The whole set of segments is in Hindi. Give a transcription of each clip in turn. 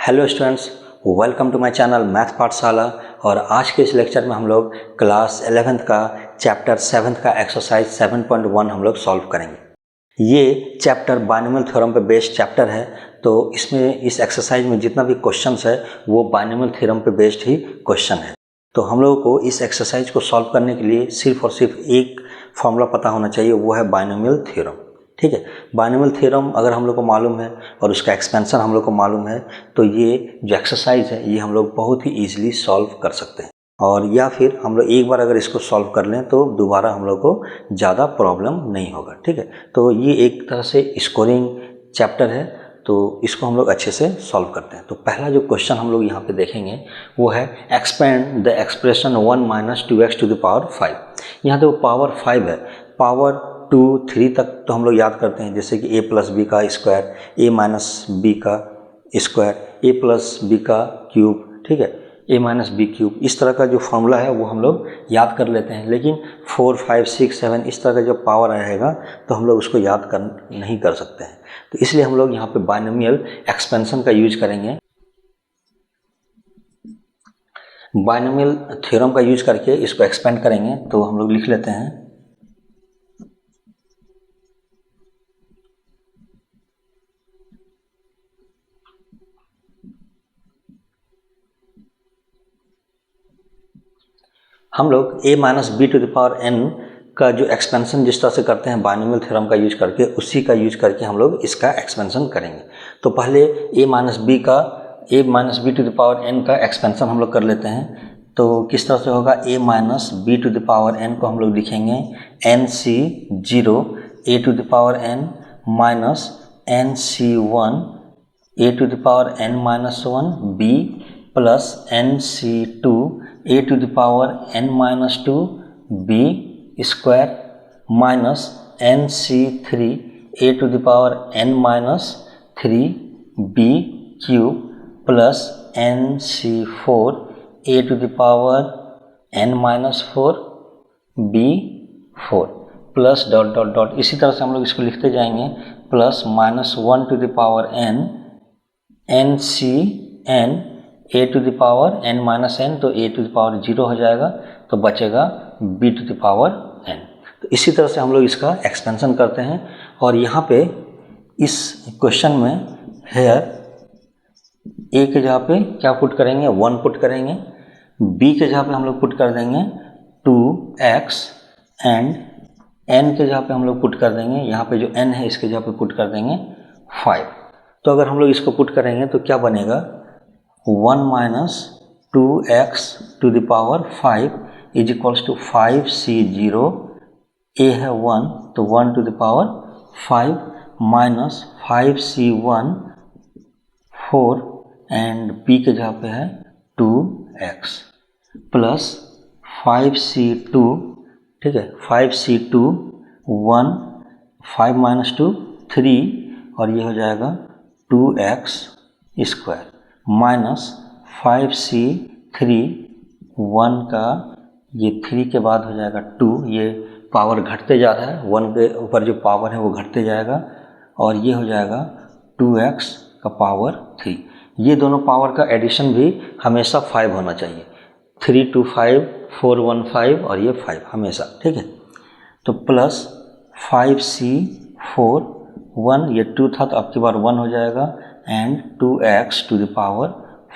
Hello students, welcome to my channel math Pathshala. और आज के इस लेक्चर में हम लोग क्लास 11th का चैप्टर 7th का एक्सरसाइज 7.1 हम लोग सॉल्व करेंगे। ये चैप्टर बाइनोमियल थ्योरम पे बेस्ड चैप्टर है, तो इसमें इस एक्सरसाइज में जितना भी क्वेश्चंस है वो बाइनोमियल थ्योरम पे बेस्ड ही क्वेश्चन है। तो हम लोगों को इस एक्सरसाइज को सॉल्व करने के लिए सिर्फ और सिर्फ एक फॉर्मूला पता होना चाहिए, वो है बाइनोमियल थ्योरम। ठीक है, बाइनोमियल थ्योरम अगर हम लोग को मालूम है और उसका एक्सपेंशन हम लोग को मालूम है तो ये जो एक्सरसाइज है ये हम लोग बहुत ही ईजिली सॉल्व कर सकते हैं। और या फिर हम लोग एक बार अगर इसको सॉल्व कर लें तो दोबारा हम लोग को ज़्यादा प्रॉब्लम नहीं होगा। ठीक है, तो ये एक तरह से स्कोरिंग चैप्टर है, तो इसको हम लोग अच्छे से सॉल्व करते हैं। तो पहला जो क्वेश्चन हम लोग यहाँ पे देखेंगे वो है expand the expression 1 minus 2x to the power 5। यहाँ तो पावर 5 है, पावर 2 3 तक तो हम लोग याद करते हैं, जैसे कि a प्लस बी का स्क्वायर, a माइनस बी का स्क्वायर, a प्लस बी का क्यूब, ठीक है, a माइनस बी क्यूब। इस तरह का जो फॉर्मूला है वो हम लोग याद कर लेते हैं। लेकिन 4 5 6 7 इस तरह का जब पावर आएगा तो हम लोग उसको याद नहीं कर सकते हैं। तो इसलिए हम लोग यहाँ पे बाइनोमियल एक्सपेंशन का यूज करेंगे। बाइनोमियल थ्योरम का यूज करके इसको एक्सपेंड करेंगे। तो हम लोग लिख लेते हैं हम लोग a minus b to the power n का जो एक्सपेंशन जिस तरह से करते हैं बाइनोमियल थ्योरम का यूज करके, उसी का यूज करके हम लोग इसका एक्सपेंशन करेंगे। तो पहले a minus b to the power n का एक्सपेंशन हम लोग कर लेते हैं। तो किस तरह से होगा, a minus b to the power n को हम लोग लिखेंगे nc0 a to the power n minus nc1 a to the power n minus 1 b plus nc2 a to the power n minus 2 b square minus nc3 a to the power n minus 3 b cube plus nc4 a to the power n minus 4 b 4 plus dot dot dot. इसी तरह से हम लोग इसको लिखते जाएंगे, plus minus 1 to the power n ncn a to the power n minus n, तो a टू द पावर 0 हो जाएगा, तो बचेगा b to the power n। तो इसी तरह से हम लोग इसका एक्सपेंशन करते हैं। और यहाँ पे इस क्वेश्चन में हेयर a के जगह पे क्या पुट करेंगे, 1 पुट करेंगे, b के जगह पे हम लोग पुट कर देंगे 2x एंड n के जगह पे हम लोग पुट कर देंगे, यहाँ पे जो n है इसके जगह पे पुट कर देंगे 5। तो अगर हम लोग इसको पुट करेंगे तो क्या बनेगा, 1 minus 2x to the power 5 is equals to 5c0, a है 1 तो 1 to the power 5 minus 5c1 4 and b के जगह पे है 2x प्लस 5c2, ठीक है, 5c2 1 5 माइनस 2 3 और ये हो जाएगा 2x स्क्वायर माइनस 5c3 1 का ये 3 के बाद हो जाएगा 2, ये पावर घटते जा रहा है, 1 के ऊपर जो पावर है वो घटते जाएगा और ये हो जाएगा 2x का पावर 3। ये दोनों पावर का एडिशन भी हमेशा 5 होना चाहिए, 3 2 5 4 1 5 और ये 5 हमेशा, ठीक है। तो प्लस 5c4 1, ये 2 था तो अब की बार 1 हो जाएगा and 2x to the power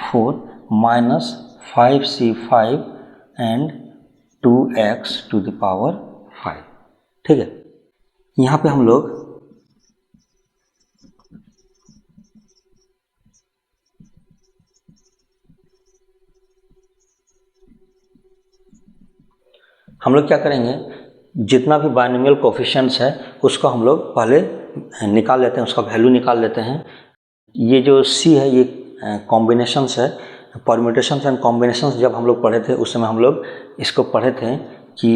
4 minus 5c5 and 2x to the power 5, ठीक है। यहाँ पे हम लोग क्या करेंगे, जितना भी बाइनोमियल कोफिशिएंट्स है उसको हम लोग पहले निकाल लेते हैं, उसका वैल्यू निकाल लेते हैं। ये जो c है ये कॉम्बिनेशंस है, परम्यूटेशंस एंड कॉम्बिनेशंस जब हम लोग पढ़े थे उस समय हम लोग इसको पढ़े थे कि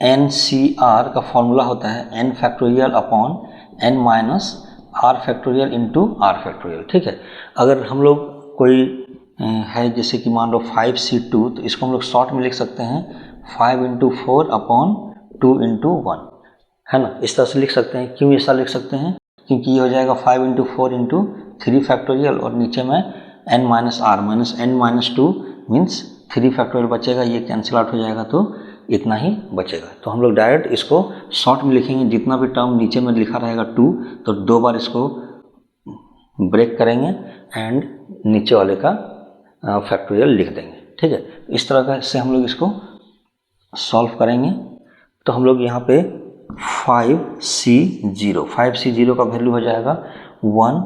NCR का फॉर्मूला होता है n factorial upon n minus r factorial into r factorial, ठीक है। अगर हम लोग कोई है जैसे कि मान लो 5c2 तो इसको हम लोग शॉर्ट में लिख सकते हैं 5 इंटू 4 अपॉन 2 इंटू 1, है ना, इस तरह से लिख सकते हैं। क्यों ऐसा लिख सकते हैं, क्योंकि ये हो जाएगा 5 इंटू 4 इंटू 3 फैक्टोरियल और नीचे में n minus r minus n minus 2 means 3 factorial बचेगा, ये कैंसिल आउट हो जाएगा तो इतना ही बचेगा। तो हम लोग डायरेक्ट इसको शॉर्ट में लिखेंगे, जितना भी टर्म नीचे में लिखा रहेगा 2 तो 2 बार इसको ब्रेक करेंगे एंड नीचे वाले का फैक्टोरियल लिख देंगे। ठीक है, इस तरह का से हम लोग इसको सॉल्व करेंगे। तो हम लोग यहाँ पे 5C0 का वैल्यू हो जाएगा 1,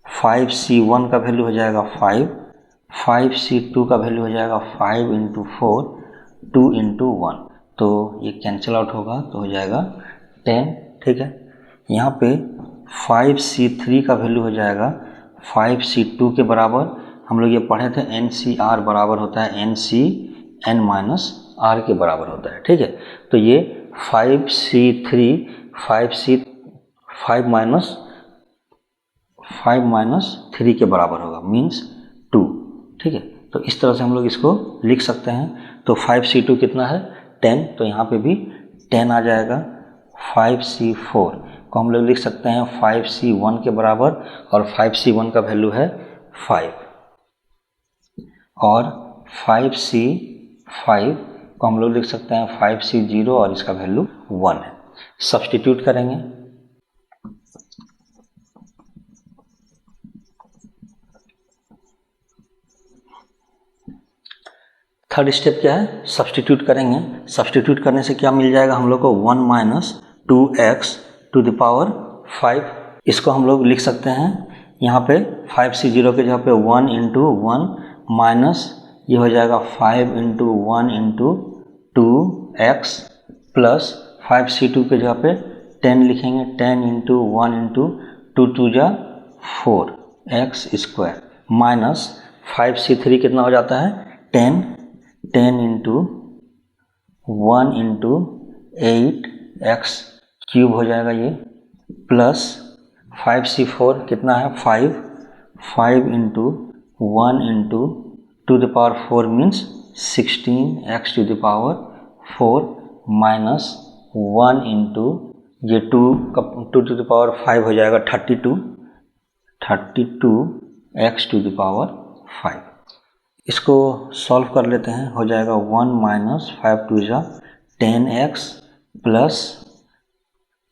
5C1 का वैल्यू हो जाएगा 5, 5C2 का वैल्यू हो जाएगा 5 इंटू 4, 2 इंटू 1, तो ये कैंसिल आउट होगा तो हो जाएगा 10। ठीक है, यहाँ पे 5C3 का वैल्यू हो जाएगा 5C2 के बराबर। हम लोग ये पढ़े थे NCR बराबर होता है NC n माइनस R के बराबर होता है। ठीक है, तो ये 5C3 5 माइनस 3 के बराबर होगा मीन्स 2। ठीक है, तो इस तरह से हम लोग इसको लिख सकते हैं। तो 5C2 कितना है 10, तो यहाँ पे भी 10 आ जाएगा। 5C4 को हम लोग लिख सकते हैं 5C1 के बराबर और 5C1 का वैल्यू है 5, और 5C5 को हम लोग लिख सकते हैं 5C0 और इसका वैल्यू 1 है। सब्स्टिट्यूट करेंगे, थर्ड स्टेप क्या है, सब्स्टिट्यूट करेंगे। सब्स्टिट्यूट करने से क्या मिल जाएगा हम लोग को 1 minus 2x to the power 5। इसको हम लोग लिख सकते हैं यहाँ पे 5C0 के जगह पे 1 इंटू 1 माइनस ये हो जाएगा 5 into 1 into 2x plus 5C2 के जगह पे 10 लिखेंगे, 10 इंटू 1 इंटू 2 2 जा 4 x स्क्वायर माइनस 5C3 कितना हो जाता है 10 इंटू 1 इंटू 8x क्यूब हो जाएगा ये, प्लस 5C4 कितना है 5 into 1 into to the power 4 means 16x to the power 4 minus 1 into ये 2 टू द पावर 5 हो जाएगा 32x टू द पावर 5। इसको सॉल्व कर लेते हैं, हो जाएगा 1 माइनस 5 2 जा 10x प्लस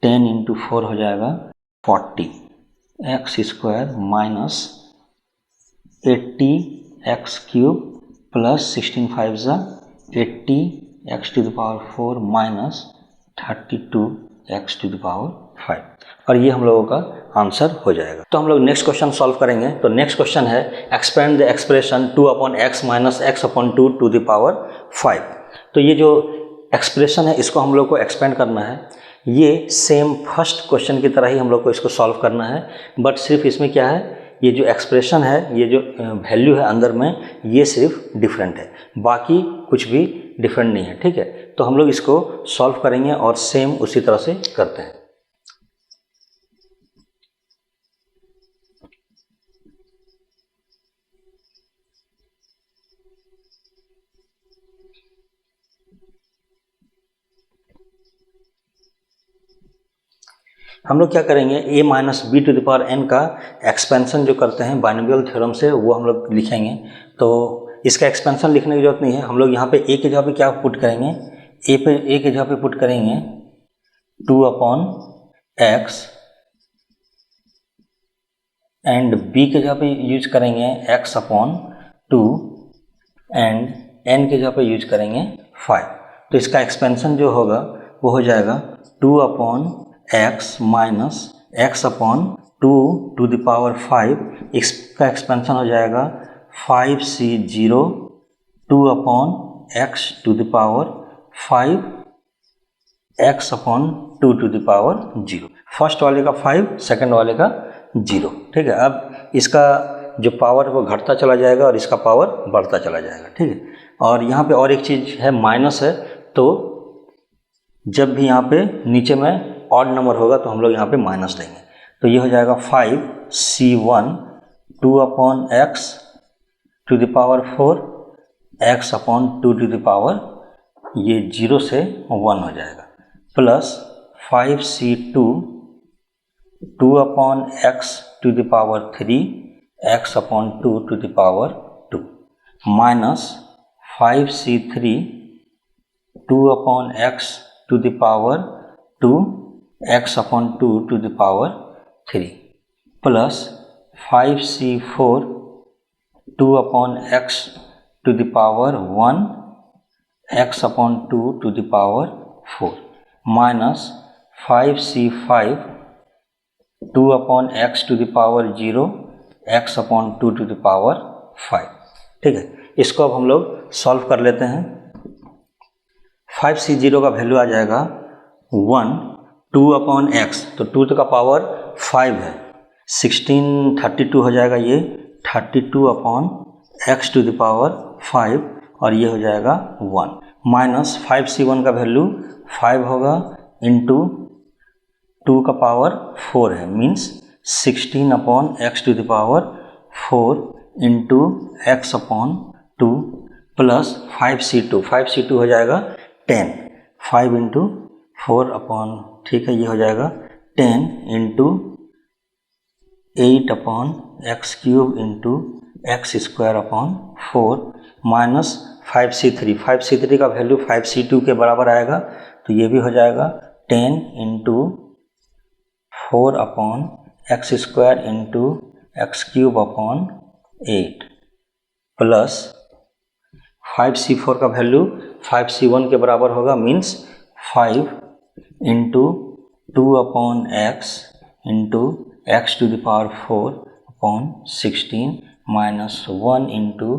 10 इंटू 4 हो जाएगा 40x square minus 80x cube plus 16 5 जा 80x to the power 4 minus 32x to the power 5, और ये हम लोगों का आंसर हो जाएगा। तो हम लोग नेक्स्ट क्वेश्चन सॉल्व करेंगे। तो नेक्स्ट क्वेश्चन है expand the expression 2/x minus x/2 to the power 5। तो ये जो एक्सप्रेशन है इसको हम लोग को एक्सपेंड करना है। ये सेम फर्स्ट क्वेश्चन की तरह ही हम लोग को इसको सॉल्व करना है, बट सिर्फ इसमें क्या है, ये जो एक्सप्रेशन है, ये जो वैल्यू है अंदर में, ये सिर्फ डिफरेंट है, बाकी कुछ भी डिफरेंट नहीं है। ठीक है, तो हम लोग इसको सॉल्व करेंगे और सेम उसी तरह से करते हैं। हम लोग क्या करेंगे, a minus b to the power n का एक्सपेंशन जो करते हैं बाइनोमियल थ्योरम से, वो हम लोग लिखेंगे। तो इसका एक्सपेंशन लिखने की जरूरत नहीं है, हम लोग यहाँ पे a के जगह पे क्या पुट करेंगे, a के जगह पे पुट करेंगे 2/x एंड b के जगह पे यूज करेंगे x/2 एंड n के जगह पे यूज करेंगे 5। तो इसका एक्सपेंशन जो होगा वो हो जाएगा 2/x minus x/2 to the power 5, इसका एक्सपेंशन हो जाएगा 5C0 2/x to the power 5 x/2 to the power 0। First वाले का 5, सेकंड वाले का 0। ठीक है, अब इसका जो पावर है वो घटता चला जाएगा और इसका पावर बढ़ता चला जाएगा। ठीक है, और यहाँ पे और एक चीज़ है, माइनस है, तो जब भी यहाँ पे नीचे में ऑड नंबर होगा तो हम लोग यहाँ पे माइनस देंगे। तो ये हो जाएगा 5C1 2/x to the power 4 x/2 to the power ये 0 से 1 हो जाएगा, plus 5C2 2/x to the power 3 x upon 2 to the power 2 minus 5c3 2 upon x to the power 2 x upon 2 to the power 3 plus 5c4 2 upon x to the power 1 x upon 2 to the power 4 minus 5c5 2 upon x to the power 0 x upon 2 to the power 5। ठीक है, इसको अब हम लोग सॉल्व कर लेते हैं। 5c0 का वैल्यू आ जाएगा 1 2 अपॉन x, तो 2 का पावर 5 है, 1632 हो जाएगा ये 32 upon x to the power 5 और ये हो जाएगा 1 माइनस 5c1 का वैल्यू 5 होगा इंटू 2 का पावर 4 है, means 16 upon x to the power 4 into x upon 2 plus 5c2 हो जाएगा 10, 5 इंटू 4 अपॉन, ठीक है, ये हो जाएगा 10 into 8 upon x cube into x square upon 4 minus 5c3 का वैल्यू 5c2 के बराबर आएगा, तो ये भी हो जाएगा 10 into 4 upon x square into x cube upon 8 plus 5c4 का वैल्यू 5c1 के बराबर होगा, means 5 into 2 upon x into x to the power 4 upon 16 minus 1 into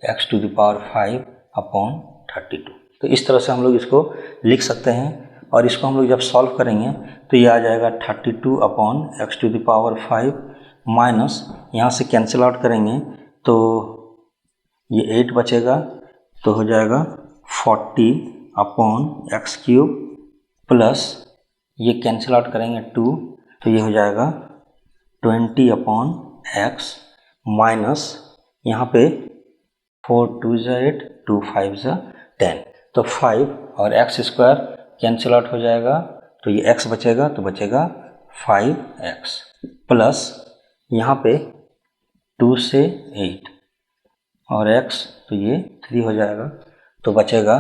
x to the power 5 upon 32। तो इस तरह से हम लोग इसको लिख सकते हैं और इसको हम लोग जब सॉल्व करेंगे तो ये आ जाएगा 32 upon x to the power 5 minus यहाँ से कैंसिल आउट करेंगे तो ये 8 बचेगा, तो हो जाएगा 40 अपॉन एक्स क्यूब प्लस ये कैंसिल आउट करेंगे 2, तो ये हो जाएगा 20 अपॉन एक्स माइनस यहाँ पे 4 2 8 2 5 10, तो 5 और एक्स स्क्वायर कैंसिल आउट हो जाएगा, तो ये x बचेगा, तो बचेगा 5x प्लस यहाँ पे 2 से 8 और x, तो ये 3 हो जाएगा, तो बचेगा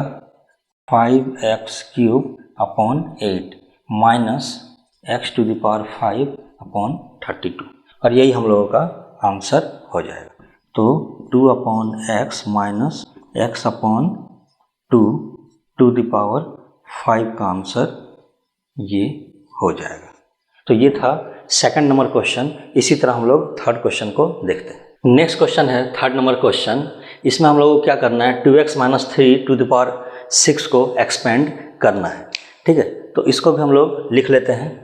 5x cube upon 8 minus x to the power 5 upon 32 और यही हम लोगों का आंसर हो जाएगा। तो 2 upon x minus x upon 2 to the power 5 का आंसर ये हो जाएगा। तो ये था सेकंड नंबर क्वेश्चन। इसी तरह हम लोग थर्ड क्वेश्चन को देखते हैं। नेक्स्ट क्वेश्चन है थर्ड नंबर क्वेश्चन। इसमें हम लोगों को क्या करना है, 2x minus 3 to the power 6 को एक्सपेंड करना है। ठीक है, तो इसको भी हम लोग लिख लेते हैं।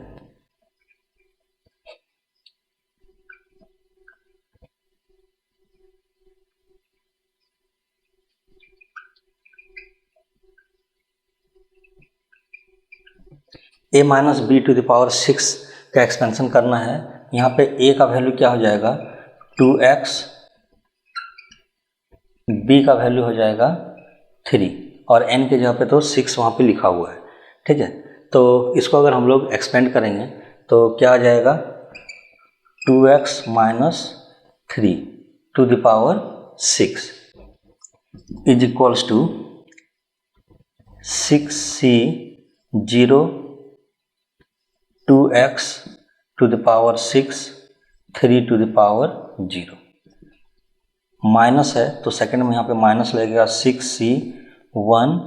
a minus b to the power 6 का एक्सपेंशन करना है। यहाँ पे a का वैल्यू क्या हो जाएगा 2x, b का वैल्यू हो जाएगा 3 और n के जगह पे तो 6 वहाँ पे लिखा हुआ है। ठीक है, तो इसको अगर हम लोग एक्सपेंड करेंगे तो क्या आ जाएगा 2x minus 3 to the power 6 is equals to 6c 0 2x to the power 6 3 to the power 0। Minus है तो सेकंड में यहाँ पे माइनस लगेगा 6c 1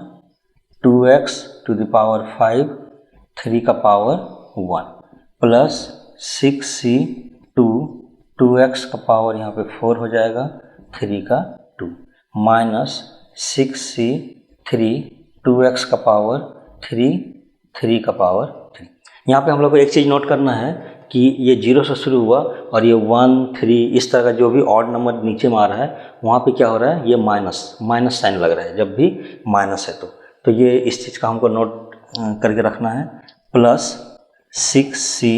2x to the power 5 3 का पावर 1 प्लस 6c 2 2x का पावर यहाँ पे 4 हो जाएगा 3 का 2 माइनस 6c 3 2x का पावर 3 3 का पावर 3। यहाँ पे हम लोग को एक चीज़ नोट करना है कि ये 0 से शुरू हुआ और ये 1 3 इस तरह का जो भी ऑड नंबर नीचे में आ रहा है वहाँ पे क्या हो रहा है, ये माइनस साइन लग रहा है जब भी माइनस है तो ये इस चीज़ का हमको नोट करके रखना है। Plus 6c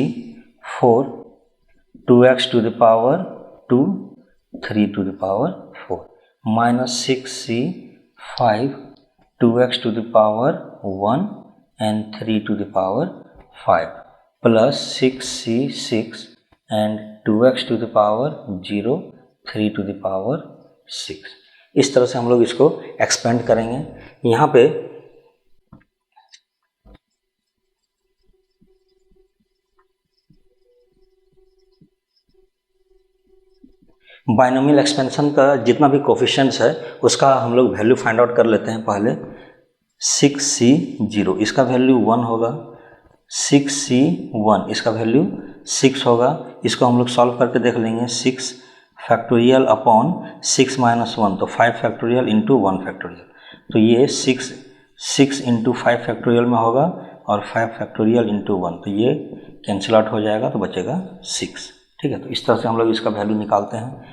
4 2x to the power 2 3 to the power 4 minus 6c 5 2x to the power 1 and 3 to the power 5 plus 6c 6 and 2x to the power 0, 3 to the power 6। इस तरह से हम लोग इसको एक्सपेंड करेंगे। यहाँ पे बाइनोमियल एक्सपेंशन का जितना भी कोफिशिएंट्स है उसका हम लोग वैल्यू फाइंड आउट कर लेते हैं। पहले 6c0 इसका वैल्यू 1 होगा, 6c1 इसका वैल्यू 6 होगा। इसको हम लोग सॉल्व करके देख लेंगे। 6 फैक्टोरियल अपॉन 6 माइनस 1 तो 5 फैक्टोरियल इंटू 1 फैक्टोरियल, तो ये 6 इंटू 5 फैक्टोरियल में होगा और 5 फैक्टोरियल इंटू 1, तो ये कैंसिल आउट हो जाएगा तो बचेगा 6। ठीक है, तो इस तरह से हम लोग इसका वैल्यू निकालते हैं।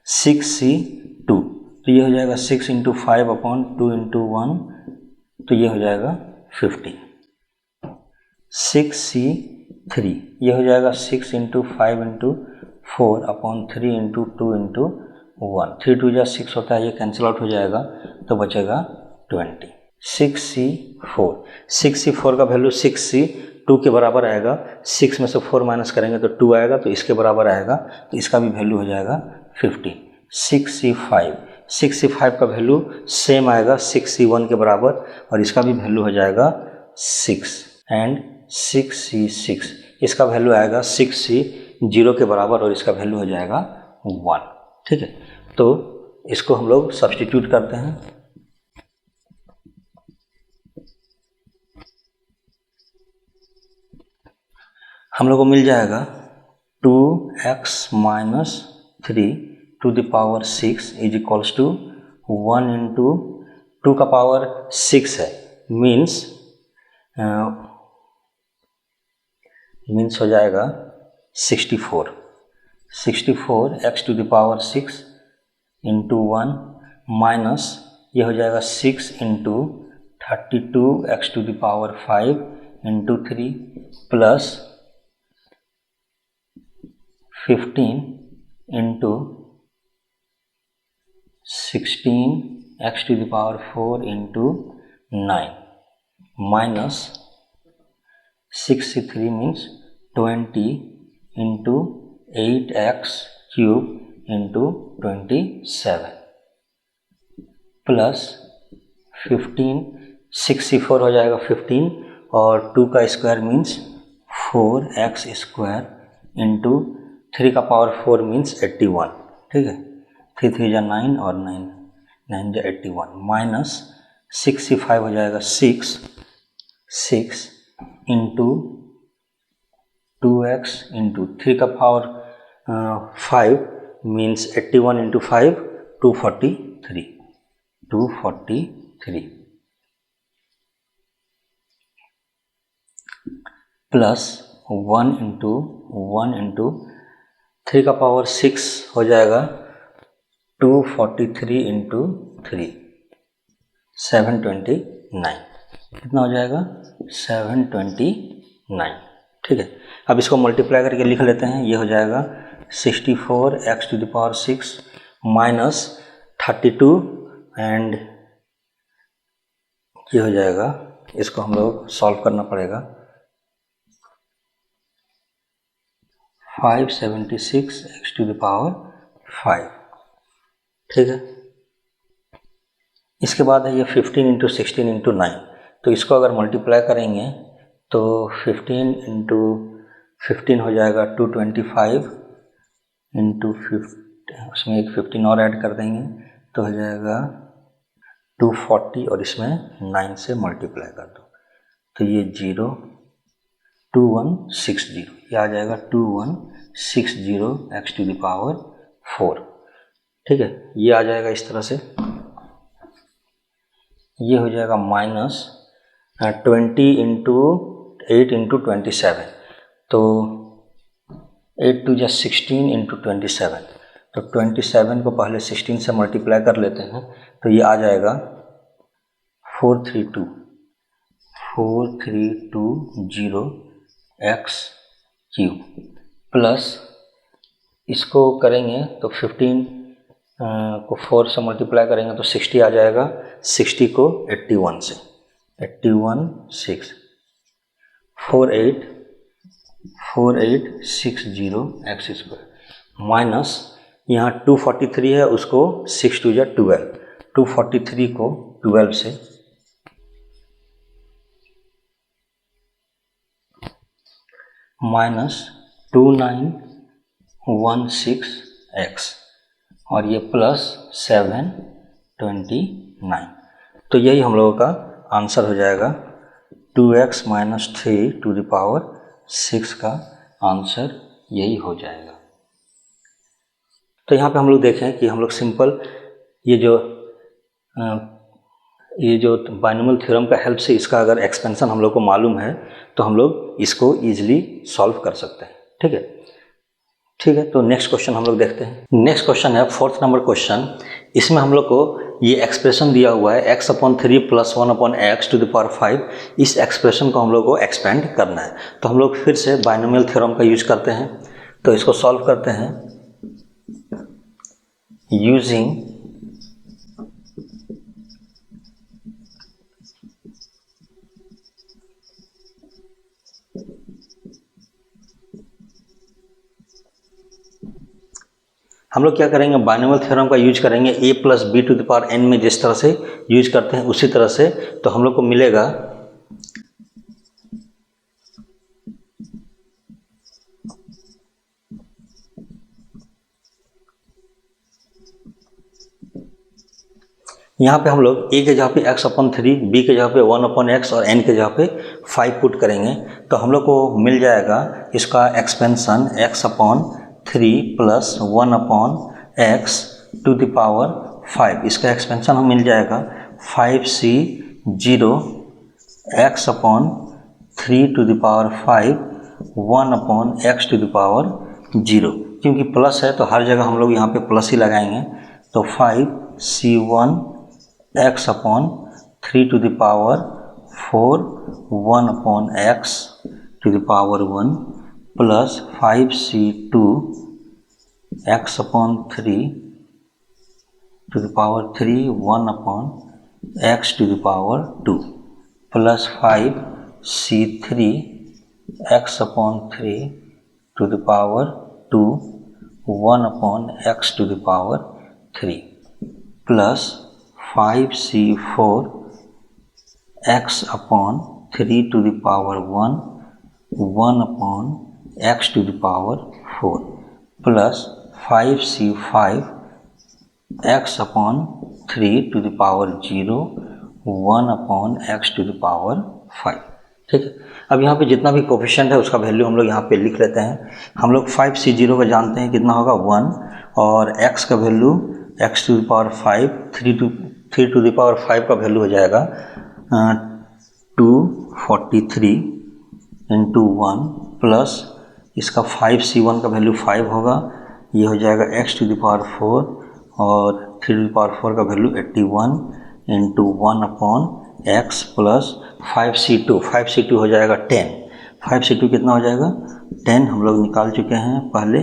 6c2 तो ये हो जाएगा 6 इंटू 5 अपॉन 2 इंटू 1, तो ये हो जाएगा 15। 6c3 ये हो जाएगा 6 into 5 into 4 upon 3 into 2 into 1, 3 2 जा 6 होता है, ये कैंसिल आउट हो जाएगा तो बचेगा 20। 6c4 का वैल्यू 6c2 के बराबर आएगा। 6 में से 4 माइनस करेंगे तो 2 आएगा, तो इसके बराबर आएगा, तो इसका भी वैल्यू हो जाएगा 15। 6c5 का वैल्यू सेम आएगा 6c1 के बराबर और इसका भी वैल्यू हो जाएगा 6। एंड 6c6 इसका वैल्यू आएगा 6c0 के बराबर और इसका वैल्यू हो जाएगा 1। ठीक है, तो इसको हम लोग सब्स्टिट्यूट करते हैं। हम लोग को मिल जाएगा 2x minus 3 to the power 6 is equals to 1 into 2 का पावर 6 है, मीन्स हो जाएगा 64 x to the power 6 into 1 minus ये हो जाएगा 6 into 32x to the power 5 into 3 plus 15 into 16x to the power 4 into 9 minus 63 means 20 into 8x cube into 27 plus 15, 64 हो जाएगा 15 और 2 का square means 4x square into 3 का पावर 4 मीन्स 81। ठीक है, 3 3 जा 9 और 9 जा 81 माइनस 65 हो जाएगा 6 इंटू 2x इंटू 3 का power 5 means 81 into 5 243 plus 1 into 3 का पावर 6 हो जाएगा 243 इंटू 3 729, कितना हो जाएगा 729। ठीक है, अब इसको मल्टीप्लाई करके लिख लेते हैं। ये हो जाएगा 64x to the power 6 minus 32 and ये हो जाएगा, इसको हम लोग सॉल्व करना पड़ेगा। 576x to the power 5। ठीक है, इसके बाद है ये 15 इंटू 16 इंटू 9, तो इसको अगर मल्टीप्लाई करेंगे तो 15 इंटू 15 हो जाएगा 225 इंटू 15, उसमें एक 15 और ऐड कर देंगे तो हो जाएगा 240 और इसमें 9 से मल्टीप्लाई कर दो तो ये 2160, ये आ जाएगा 2160 x टू द पावर 4। ठीक है, ये आ जाएगा इस तरह से। ये हो जाएगा माइनस 20 इंटू 8 इंटू 27, तो 8 टू जा 16 इंटू 27, तो 27 को पहले 16 से मल्टीप्लाई कर लेते हैं तो ये आ जाएगा 4320 x क्यूब प्लस इसको करेंगे तो 15 को 4 से मल्टीप्लाई करेंगे तो 60 आ जाएगा, 60 को 81 से 816 4860 x स्क्वायर, माइनस यहाँ 243 है, उसको 6 2 जा 12, 243 को 12 से माइनस 2916x और ये प्लस 729। तो यही हम लोगों का आंसर हो जाएगा। 2x minus 3 to the power 6 का आंसर यही हो जाएगा। तो यहाँ पे हम लोग देखें कि हम लोग सिंपल ये जो बाइनोमियल थ्योरम का हेल्प से इसका अगर एक्सपेंशन हम लोग को मालूम है तो हम लोग इसको इजीली सॉल्व कर सकते हैं। ठीक है, तो नेक्स्ट क्वेश्चन हम लोग देखते हैं। नेक्स्ट क्वेश्चन है 4th नंबर क्वेश्चन। इसमें हम लोग को ये एक्सप्रेशन दिया हुआ है x/3 + 1/x to the power 5। इस एक्सप्रेशन को हम लोग को एक्सपेंड करना है। तो हम लोग फिर से बाइनोमियल थ्योरम का यूज करते हैं। तो इसको सॉल्व करते हैं यूजिंग हम लोग क्या करेंगे, बाइनोमियल थ्योरम का यूज करेंगे a + b to the power n में जिस तरह से यूज करते हैं उसी तरह से। तो हम लोग को मिलेगा यहाँ पे हम लोग a के जगह पे x/3, b के जगह पे 1/x और n के जगह पे 5 पुट करेंगे। तो हम लोग को मिल जाएगा इसका expansion x/3 + 1/x to the power 5। इसका एक्सपेंशन हमें मिल जाएगा 5c0 x/3 to the power 5 1/x to the power 0। क्योंकि प्लस है तो हर जगह हम लोग यहाँ पे प्लस ही लगाएंगे। तो 5c1 x/3 to the power 4 1/x to the power 1 plus 5c2 x/3 to the power 3 1/x to the power 2 plus 5c3 x/3 to the power 2 1/x to the power 3 plus 5c4 x/3 to the power 1 1/x to the power 4 plus 5c5 x/3 to the power 0 1/x to the power 5। ठीक है, अब यहाँ पे जितना भी कोफिशिएंट है उसका वैल्यू हम लोग यहाँ पे लिख लेते हैं। हम लोग 5c0 का जानते हैं कितना होगा 1, और x का value x to the power 5, 3 to the power 5 का वैल्यू हो जाएगा 243 इंटू 1 प्लस इसका 5c1 का वैल्यू 5 होगा, ये हो जाएगा x टू द पावर 4 और 3 टू द पावर 4 का value 81 into 1/x plus 5c2 हो जाएगा 10। 5c2 कितना हो जाएगा 10, हम लोग निकाल चुके हैं पहले।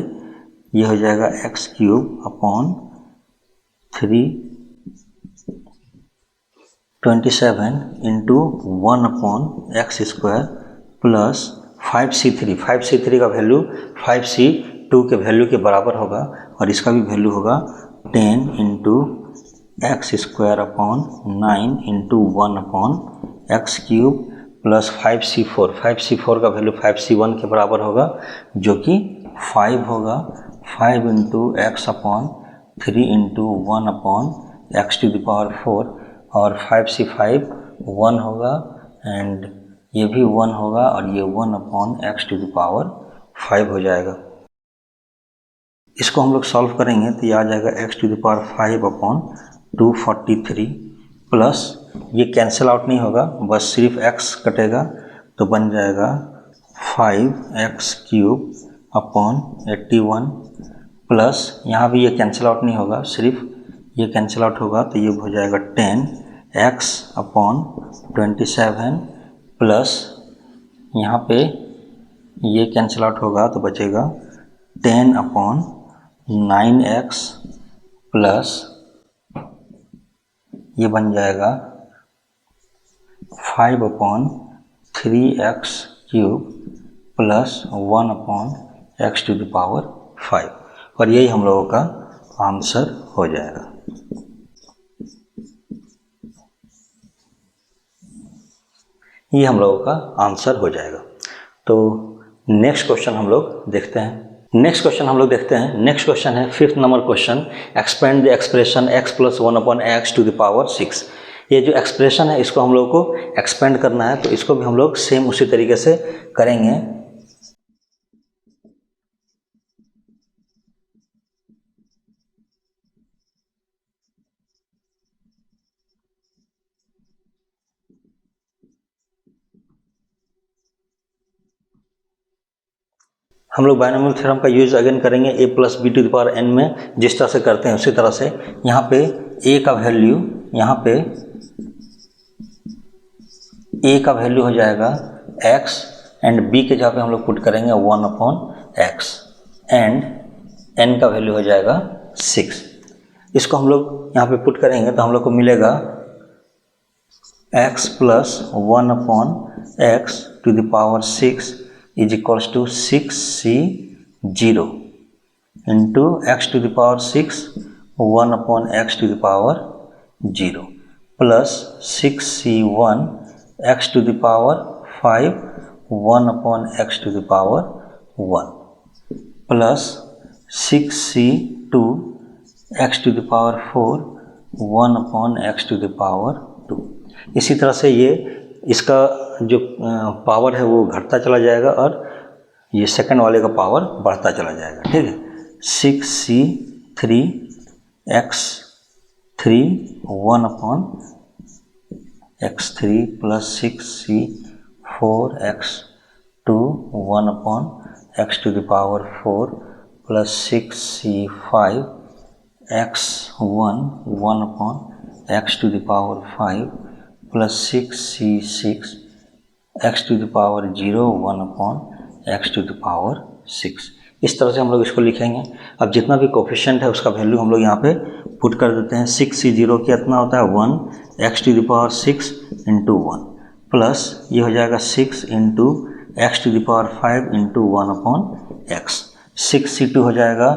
ये हो जाएगा x³ 327 into 1/x² plus 5c3 का वैल्यू 5c2 के वैल्यू के बराबर होगा और इसका भी वैल्यू होगा 10 into x² 9 into 1/x³ plus 5c4 का वैल्यू 5c1 के बराबर होगा जो कि 5 होगा। 5 into x/3 into 1/x to the power 4 और 5c5 1 होगा एंड ये भी 1 होगा और ये 1/x टू द पावर 5 हो जाएगा। इसको हम लोग सॉल्व करेंगे तो ये आ जाएगा x to the power 5/243 plus ये कैंसिल आउट नहीं होगा, बस सिर्फ x कटेगा तो बन जाएगा 5x³ 81 प्लस यहाँ भी ये कैंसिल आउट नहीं होगा, सिर्फ ये कैंसिल आउट होगा तो ये हो जाएगा 10x/27 प्लस यहाँ पे ये कैंसिल आउट होगा तो बचेगा 10/9x प्लस ये बन जाएगा 5/3x³ plus 1/x to the power 5। और यही हम लोगों का आंसर हो जाएगा। ये हम लोगों का आंसर हो जाएगा। तो नेक्स्ट क्वेश्चन हम लोग देखते हैं। नेक्स्ट क्वेश्चन है 5th number question, expand the expression x + 1/x to the power 6। ये जो एक्सप्रेशन है इसको हम लोग को एक्सपेंड करना है, तो इसको भी हम लोग सेम उसी तरीके से करेंगे। हम लोग बायनोमियल थ्योरम का यूज अगेन करेंगे a + b to the power n में, जिस तरह से करते हैं उसी तरह से। यहाँ पे a का वैल्यू हो जाएगा x एंड b के जगह पे हम लोग पुट करेंगे 1/x एंड n का वैल्यू हो जाएगा 6। इसको हम लोग यहाँ पे पुट करेंगे तो हम लोग को मिलेगा x + 1/x to the power 6 is equals to 6c0 into x to the power 6 1/x to the power 0 plus 6c1 x to the power 5 1/x to the power 1 plus 6c2 x to the power 4 1/x to the power 2। इसी तरह से ये इसका जो पावर है वो घटता चला जाएगा और ये सेकंड वाले का पावर बढ़ता चला जाएगा, ठीक है। 6c3 x3 1/x3 plus 6c4 x2 1/x to the power 4 plus 6c5 x1 1/x to the power 5 plus 6c6 x to the power 0 1/x to the power 6। इस तरह से हम लोग इसको लिखेंगे। अब जितना भी कोफिशिएंट है उसका वैल्यू हम लोग यहाँ पे पुट कर देते हैं। 6c0 कितना होता है 1 x to the power 6 into 1 plus ये हो जाएगा 6 into x to the power 5 into 1/x। 6c2 हो जाएगा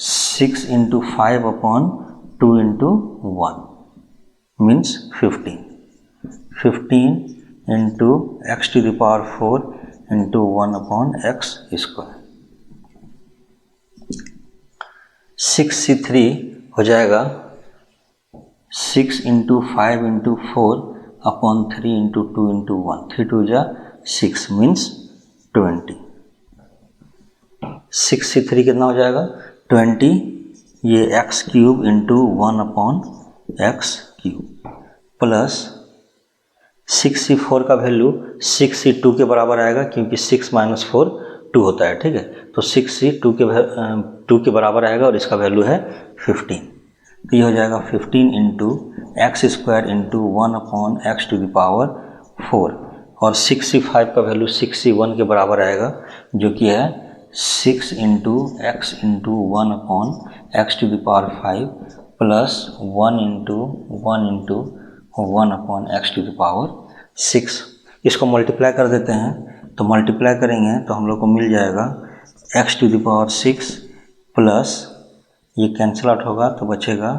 6 into 5/2 into 1 means 15 into x to the power 4 into 1/x square। 6c3 हो जाएगा 6 into 5 into 4/3 into 2 into 1 3 2 जा 6 means 20। 6c3 कितना हो जाएगा 20, ये x³ into 1/x³ plus 6c4 का वैल्यू 6c2 के बराबर आएगा क्योंकि 6 - 4 2 होता है, ठीक है। तो 6c2 के बराबर आएगा और इसका वैल्यू है 15। तो ये हो जाएगा 15 into x² into 1/x to the power 4 और 6c5 का वैल्यू 6c1 के बराबर आएगा जो कि है 6 into x into 1/x to the power 5 plus 1 into 1/x to the power 6। इसको मल्टीप्लाई कर देते हैं, तो मल्टीप्लाई करेंगे तो हम लोग को मिल जाएगा x to the power 6 plus ये कैंसिल आउट होगा तो बचेगा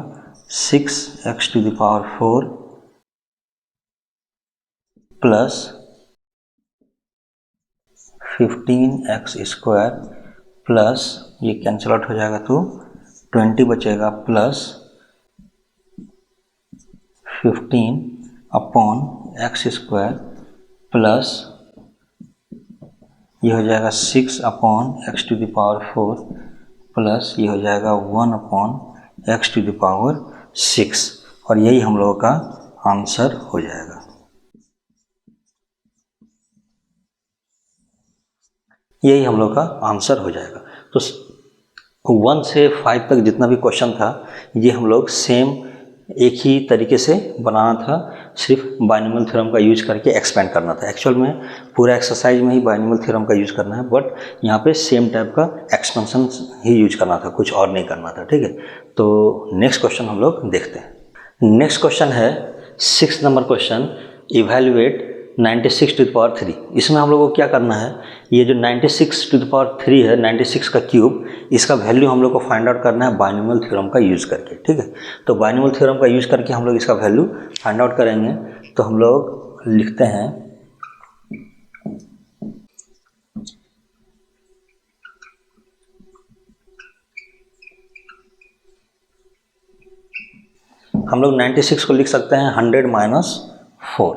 6x to the power 4 plus 15x² plus ये कैंसिल आउट हो जाएगा तो 20 बचेगा प्लस 15/x² प्लस ये हो जाएगा 6/x to the power 4 plus ये हो जाएगा 1/x to the power 6 और यही हम लोगों का आंसर हो जाएगा। यही हम लोग का आंसर हो जाएगा। तो 1 से 5 तक जितना भी क्वेश्चन था ये हम लोग सेम एक ही तरीके से बनाना था, सिर्फ बायनोमियल थ्योरम का यूज करके एक्सपेंड करना था। एक्चुअल में पूरा एक्सरसाइज में ही बायनोमियल थ्योरम का यूज करना है, बट यहाँ पे सेम टाइप का एक्सपेंशन ही यूज करना था, कुछ और नहीं करना था, ठीक है। तो नेक्स्ट क्वेश्चन हम लोग देखते हैं। नेक्स्ट क्वेश्चन है 6 number question, evaluate 96 to the power 3। इसमें हम लोग को क्या करना है, ये जो 96 टू द पावर 3 है, 96 का क्यूब, इसका वैल्यू हम लोग को फाइंड आउट करना है बाइनोमियल थ्योरम का यूज़ करके। ठीक है, तो बाइनोमियल थ्योरम का यूज़ करके हम लोग इसका वैल्यू फाइंड आउट करेंगे। तो हम लोग लिखते हैं हम लोग 96 को लिख सकते हैं 100 माइनस 4।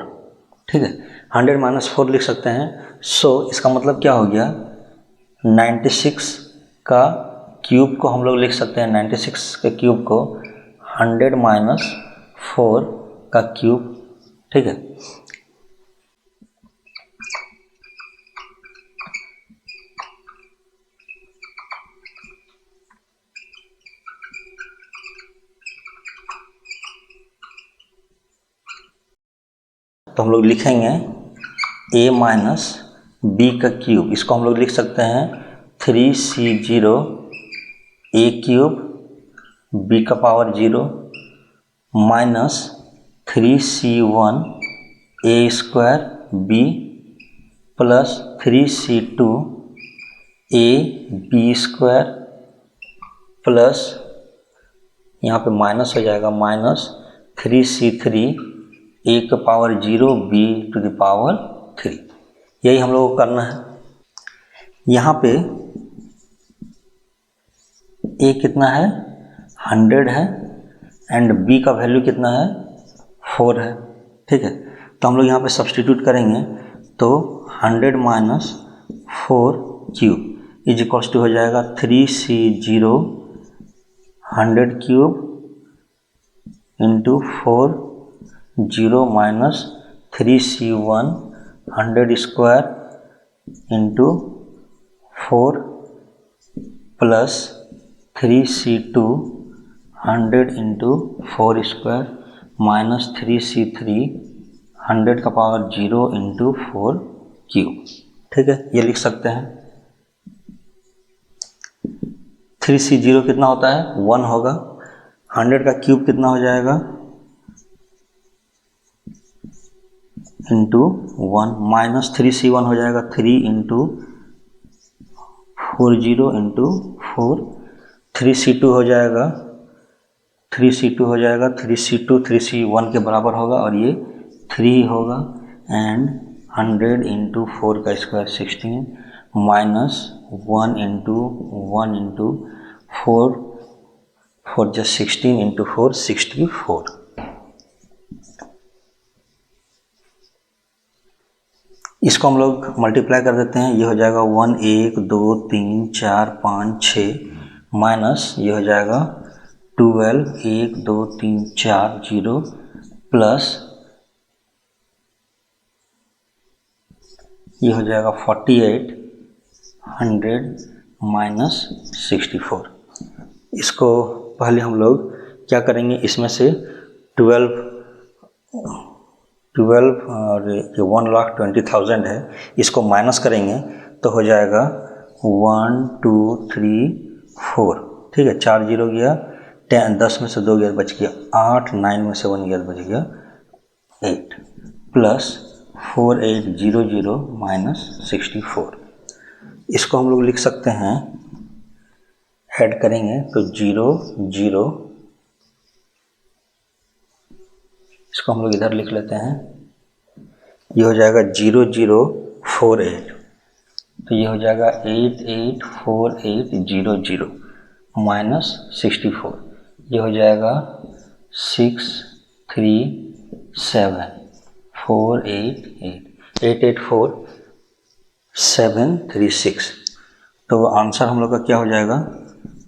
ठीक है, 100 माइनस 4 लिख सकते हैं। सो इसका मतलब क्या हो गया, 96 का क्यूब को हम लोग लिख सकते हैं, 96 के क्यूब को 100 माइनस 4 का क्यूब। ठीक है, तो हम लोग लिखेंगे a माइनस बी का क्यूब, इसको हम लोग लिख सकते हैं 3c0 a क्यूब b का power 0 minus 3c1 a square b plus 3c2 a b square plus यहाँ पे माइनस हो जाएगा माइनस 3c3 a का power 0 b to the power 3। यही हम लोग को करना है। यहाँ पे a कितना है, 100 है, एंड b का वैल्यू कितना है, 4 है। ठीक है, तो हम लोग यहाँ पे सब्सटीट्यूट करेंगे, तो 100 minus 4 cube is equals to हो जाएगा 3c0 100 cube into 4 0 minus 3c1 100 square into 4 plus 3c2 100 इंटू 4 स्क्वायर माइनस 3c3 100 का पावर 0 इंटू 4 क्यूब। ठीक है, ये लिख सकते हैं। 3c0 कितना होता है, 1 होगा, 100 का क्यूब कितना हो जाएगा, इंटू 1 माइनस 3c1 हो जाएगा 3 इंटू 40 इंटू 4, 3c2 हो जाएगा 3c1 के बराबर होगा और ये 3 होगा, एंड 100 इंटू 4 का स्क्वायर 16 माइनस 1 इंटू 4 जो 16 इंटू 4 64। इसको हम लोग मल्टीप्लाई कर देते हैं, ये हो जाएगा 1 1 2 3 4 5 6 माइनस ये हो जाएगा 12 1 2 3 4 0 प्लस ये हो जाएगा 48 100 माइनस 64। इसको पहले हम लोग क्या करेंगे, इसमें से 12 और ये 1,20,000 है, इसको माइनस करेंगे तो हो जाएगा 1 2 3 4। ठीक है, 4 0 गया, 10 में से 2 गया बच गया 8, 9 में से 1 गया बच गया 8 प्लस 4800 माइनस 64। इसको हम लोग लिख सकते हैं, ऐड करेंगे तो 0 0, इसको हम लोग इधर लिख लेते हैं, ये हो जाएगा 0048, तो ये हो जाएगा 884800 माइनस 64, ये हो जाएगा 637488736। तो आंसर हम लोग का क्या हो जाएगा,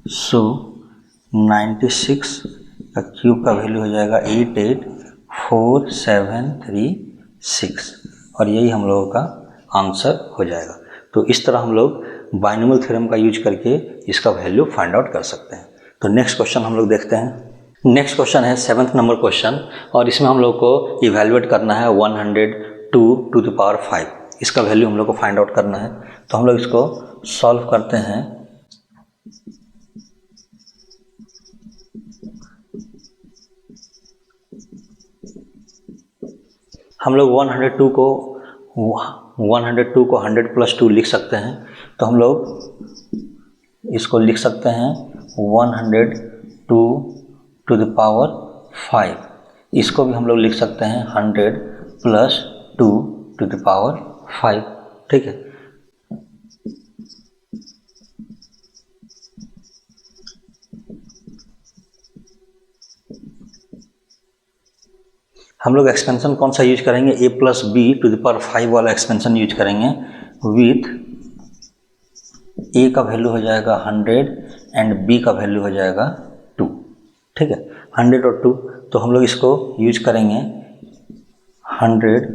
सो 96 का क्यूब का वैल्यू हो जाएगा 884736, और यही हम लोगों का आंसर हो जाएगा। तो इस तरह हम लोग बाइनोमियल थ्योरम का यूज करके इसका वैल्यू फाइंड आउट कर सकते हैं। तो नेक्स्ट क्वेश्चन हम लोग देखते हैं। नेक्स्ट क्वेश्चन है 7th नंबर क्वेश्चन, और इसमें हम लोग को इवैल्यूएट करना है 102 टू द पावर 5, इसका वैल्यू हम लोग को फाइंड आउट करना है। तो हम लोग इसको सॉल्व करते हैं। हम लोग 102 को 102 को 100 + 2 लिख सकते हैं, तो हम लोग इसको लिख सकते हैं 102 to the power 5। इसको भी हम लोग लिख सकते हैं 100 + 2 to the power 5। ठीक है, हम लोग एक्सपेंशन कौन सा यूज करेंगे, a + b to the power 5 वाला एक्सपेंशन यूज करेंगे। विथ a का वैल्यू हो जाएगा 100 एंड b का वैल्यू हो जाएगा 2। ठीक है, 100 और 2, तो हम लोग इसको यूज करेंगे 100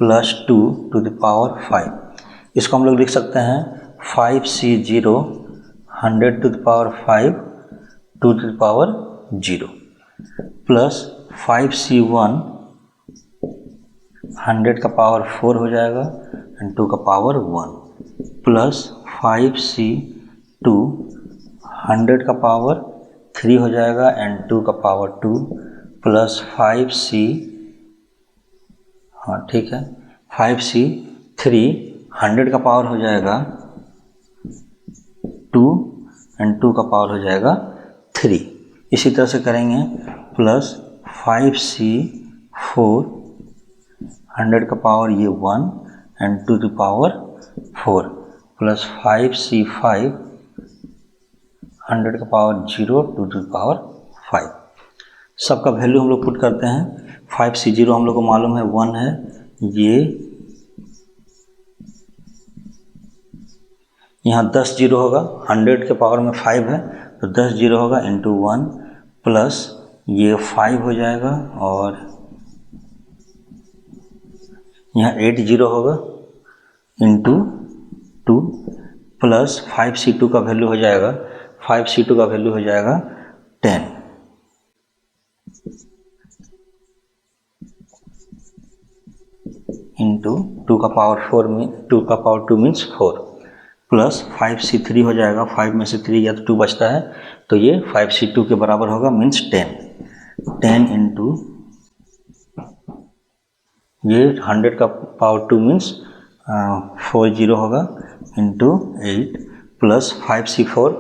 + 2 to the power 5। इसको हम लोग लिख सकते हैं 5c0 100 to the power 5 2 to the power 0 plus 5c1 100 का पावर 4 हो जाएगा एंड 2 का पावर 1 प्लस 5c2 100 का पावर 3 हो जाएगा एंड 2 का पावर 2 प्लस 5c, हाँ ठीक है, 5c3 100 का पावर हो जाएगा 2 एंड 2 का पावर हो जाएगा 3। इसी तरह से करेंगे प्लस 5c4 100 का पावर ये 1 and 2 to power 4 plus 5c5 100 का पावर 0 2 टू पावर 5। सबका वैल्यू हम लोग पुट करते हैं। 5c0 हम लोग को मालूम है 1 है, ये यहाँ 10 जीरो होगा, 100 के पावर में 5 है तो 10 जीरो होगा इंटू 1 प्लस ये 5 हो जाएगा और यहाँ 8 जीरो होगा इंटू 2 प्लस 5c2 का वैल्यू हो जाएगा 5c2 का वैल्यू हो जाएगा 10 इंटू 2 का पावर 4 में 2 का पावर 2 मीन्स 4 प्लस 5c3 हो जाएगा, 5 में से 3 या तो 2 बचता है तो ये 5c2 के बराबर होगा मीन्स 10 इंटू ये 100 का पावर 2 मीन्स 4 जीरो होगा into 8 plus 5c4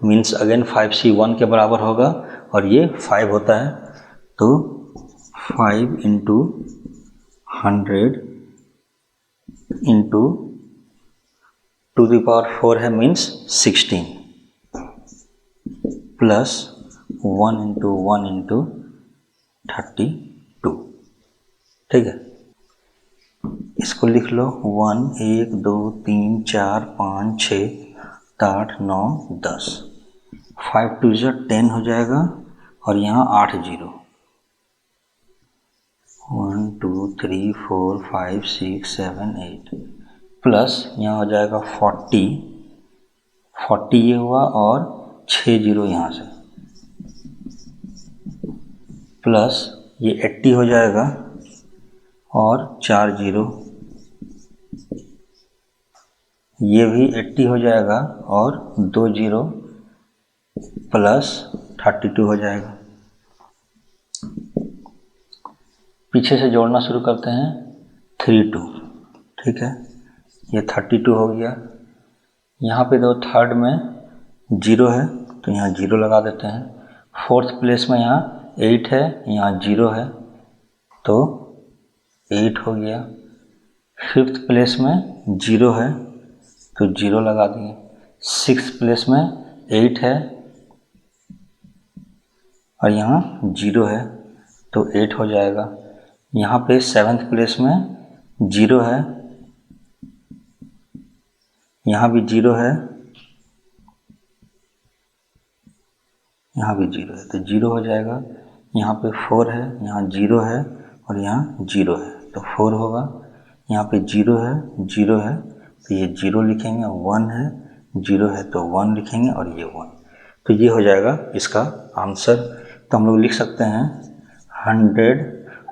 means again 5c1 के बराबर होगा और ये 5 होता है तो 5 इंटू 100 इंटू 2 की पावर 4 है मीन्स 16 प्लस 1 इंटू 1 इंटू 32। ठीक है, इसको लिख लो 1 1 2 3 4 5 6 8 9 10 5 2 10 हो जाएगा और यहाँ 8 जीरो 1 2 3 4 5 6 7 8 प्लस यहाँ हो जाएगा 40 ये हुआ और 6 जीरो यहाँ से प्लस ये 80 हो जाएगा और 4 जीरो ये भी 80 हो जाएगा और 2 जीरो प्लस 32 हो जाएगा। पीछे से जोड़ना शुरू करते हैं 3 2। ठीक है, ये 32 हो गया। यहाँ पे दो थर्ड में 0 है तो यहाँ 0 लगा देते हैं। फोर्थ प्लेस में यहाँ 8 है, यहाँ 0 है तो 8 हो गया। फिफ्थ प्लेस में 0 है तो 0 लगा दिए। सिक्स प्लेस में 8 है और यहाँ 0 है तो 8 हो जाएगा। यहाँ पे सेवन्थ प्लेस में 0 है, यहाँ भी 0 है, यहाँ भी 0 है तो 0 हो जाएगा। यहाँ पे 4 है, यहाँ 0 है और यहाँ 0 है तो 4 होगा। यहाँ पे 0 है, 0 है तो ये 0 लिखेंगे, 1 है, 0 है तो 1 लिखेंगे और ये 1, तो ये हो जाएगा इसका आंसर। तो हम लोग लिख सकते हैं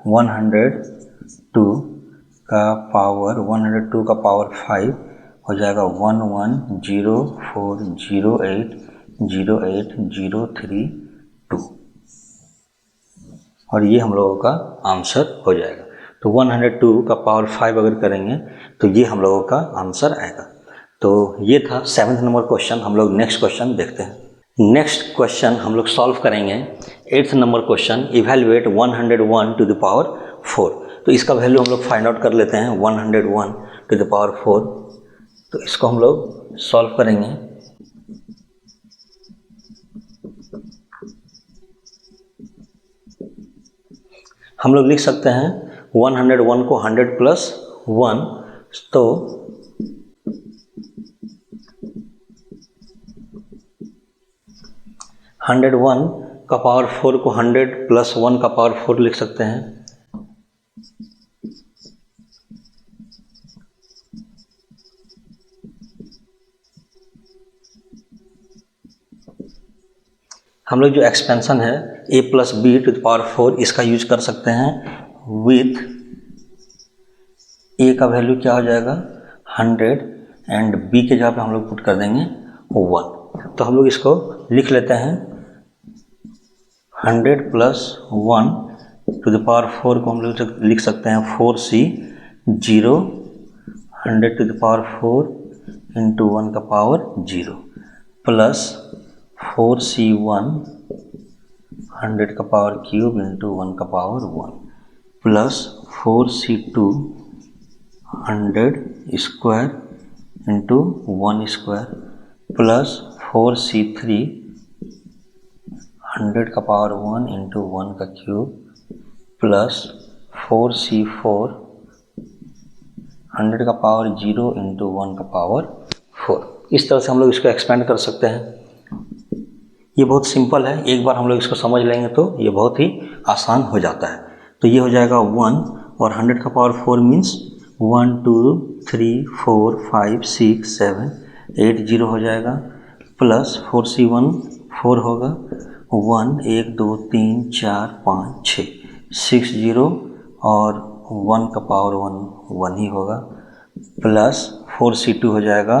102 का पावर 102 का पावर 5 हो जाएगा 11040803 2 और ये हम लोगों का आंसर हो जाएगा। तो 102 का पावर 5 अगर करेंगे तो ये हम लोगों का आंसर आएगा। तो ये था 7th नंबर क्वेश्चन। हम लोग नेक्स्ट क्वेश्चन देखते हैं। नेक्स्ट क्वेश्चन हम लोग सॉल्व करेंगे 8th number question, evaluate 101 to the power 4। तो इसका वैल्यू हम लोग फाइंड आउट कर लेते हैं 101 टू द पावर 4। तो इसको हम लोग सॉल्व करेंगे। हम लोग लिख सकते हैं 101 को 100 प्लस 1, तो 101 का पावर 4 को 100 प्लस 1 का पावर 4 लिख सकते हैं। हम लोग जो एक्सपेंशन है a plus b to the power 4 इसका यूज कर सकते हैं विथ a का वैल्यू क्या हो जाएगा 100 एंड b के जगह पे हम लोग पुट कर देंगे 1। तो हम लोग इसको लिख लेते हैं 100 प्लस 1 टू द पावर 4 को हम लोग लिख सकते हैं 4c 0, 100 to the power 4 into 1 का पावर 0 प्लस 4c1 100 का पावर क्यूब इंटू 1 का power 1 plus 4c2 100 square into 1 square plus 4c3 100 का पावर 1 इंटू 1 का क्यूब प्लस 4c4 100 का पावर 0 इंटू 1 का पावर 4। इस तरह से हम लोग इसको एक्सपेंड कर सकते हैं। ये बहुत सिंपल है, एक बार हम लोग इसको समझ लेंगे तो ये बहुत ही आसान हो जाता है। तो ये हो जाएगा 1 और 100 का पावर 4 मीन्स 1 2 3 4 5 6 7 8 0 हो जाएगा प्लस 4c1 4 होगा 1 1 2 3 4 5 6 6 0 और 1 का पावर 1 ही होगा प्लस 4c2 हो जाएगा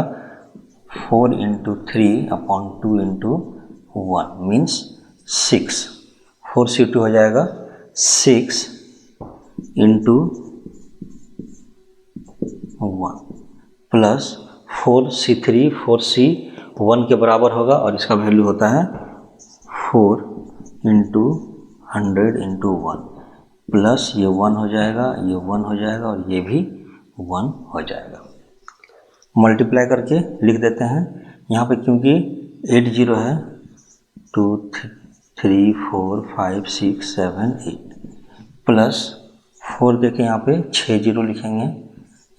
4 into 3 upon 2 into 1 means 6। 4c2 हो जाएगा 6 इंटू 1 प्लस 4c3 4c1 के बराबर होगा और इसका वैल्यू होता है 4 इंटू 100 इंटू 1 प्लस ये 1 हो जाएगा, ये 1 हो जाएगा और ये भी 1 हो जाएगा। मल्टीप्लाई करके लिख देते हैं यहाँ पे, क्योंकि 8 0 है 2 3 4 5 6 7 8 प्लस 4 देखें यहाँ पे 6 0 लिखेंगे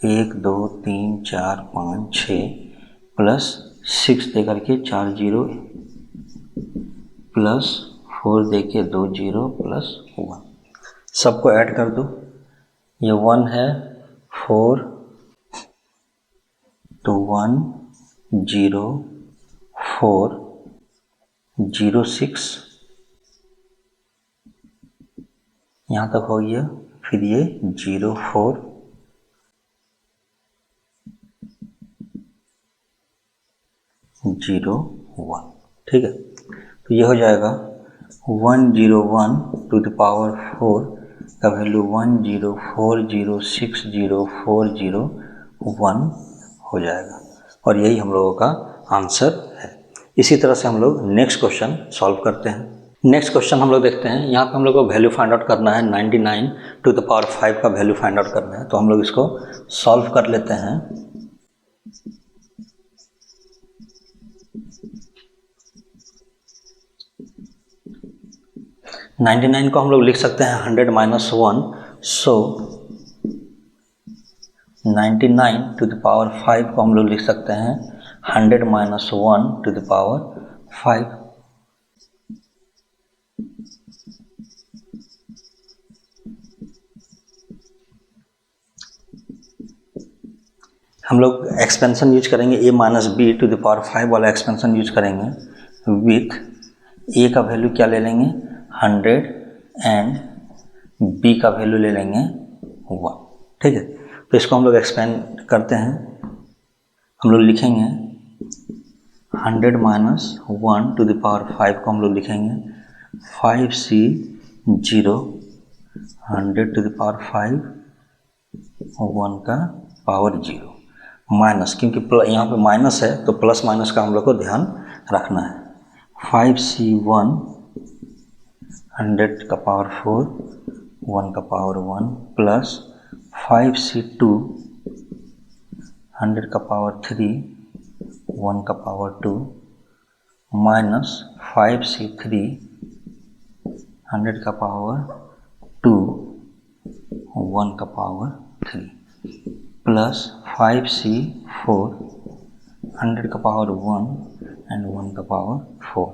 1 2 3 4 5 6 प्लस 6 दे करके 4 0 प्लस 4 दे के 2 0 प्लस 1। सबको ऐड कर दो, ये 1 है 4 तो 1 0 4 0 6 यहाँ तक हो गया, फिर ये 0 4 0 1। ठीक है, तो ये हो जाएगा 101 टू द पावर 4 का वैल्यू 104060401 हो जाएगा और यही हम लोगों का आंसर है। इसी तरह से हम लोग नेक्स्ट क्वेश्चन सॉल्व करते हैं। नेक्स्ट क्वेश्चन हम लोग देखते हैं। यहाँ पे हम लोग को वैल्यू फाइंड आउट करना है 99 टू द पावर 5 का वैल्यू फाइंड आउट करना है। तो हम लोग इसको सॉल्व कर लेते हैं। $99 को हम लोग लिख सकते हैं 100 minus 1, so 99 to the power 5 को हम लोग लिख सकते हैं 100 माइनस 1 टू द पावर 5। हम लोग एक्सपेंशन यूज करेंगे a minus b to the power 5 वाला एक्सपेंशन यूज करेंगे विथ a का वैल्यू क्या ले लेंगे 100 एंड b का वैल्यू ले लेंगे 1। ठीक है, तो इसको हम लोग एक्सपेंड करते हैं। हम लोग लिखेंगे 100 माइनस 1 टू द पावर 5 को हम लोग लिखेंगे 5c 0 100 टू द पावर 5 1 का पावर 0 माइनस, क्योंकि यहाँ पे माइनस है तो प्लस माइनस का हम लोग को ध्यान रखना है। 5C1 100 का पावर 4 1 का पावर 1 प्लस 5C2 100 का पावर 3 1 का पावर 2 माइनस 5C3 100 का पावर 2 1 का पावर 3 प्लस 5C4 100 का पावर 1 एंड 1 का पावर 4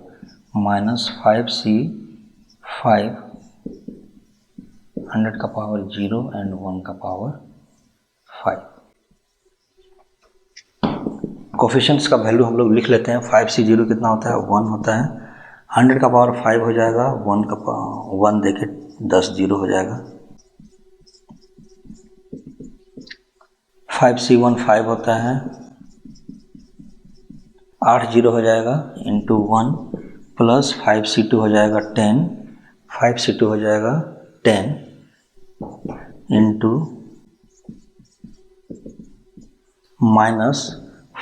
माइनस 5C5 100 का पावर 0 एंड 1 का पावर 5। कोफिशिएंट्स का वैल्यू हम लोग लिख लेते हैं। 5C0 कितना होता है 1 होता है, 100 का पावर 5 हो जाएगा, 1 का 1 देके 10 0 हो जाएगा। 5C1 5 होता है, 8 0 हो जाएगा इंटू 1 प्लस 5C2 हो जाएगा 10, 5C2 हो जाएगा 10 इंटू माइनस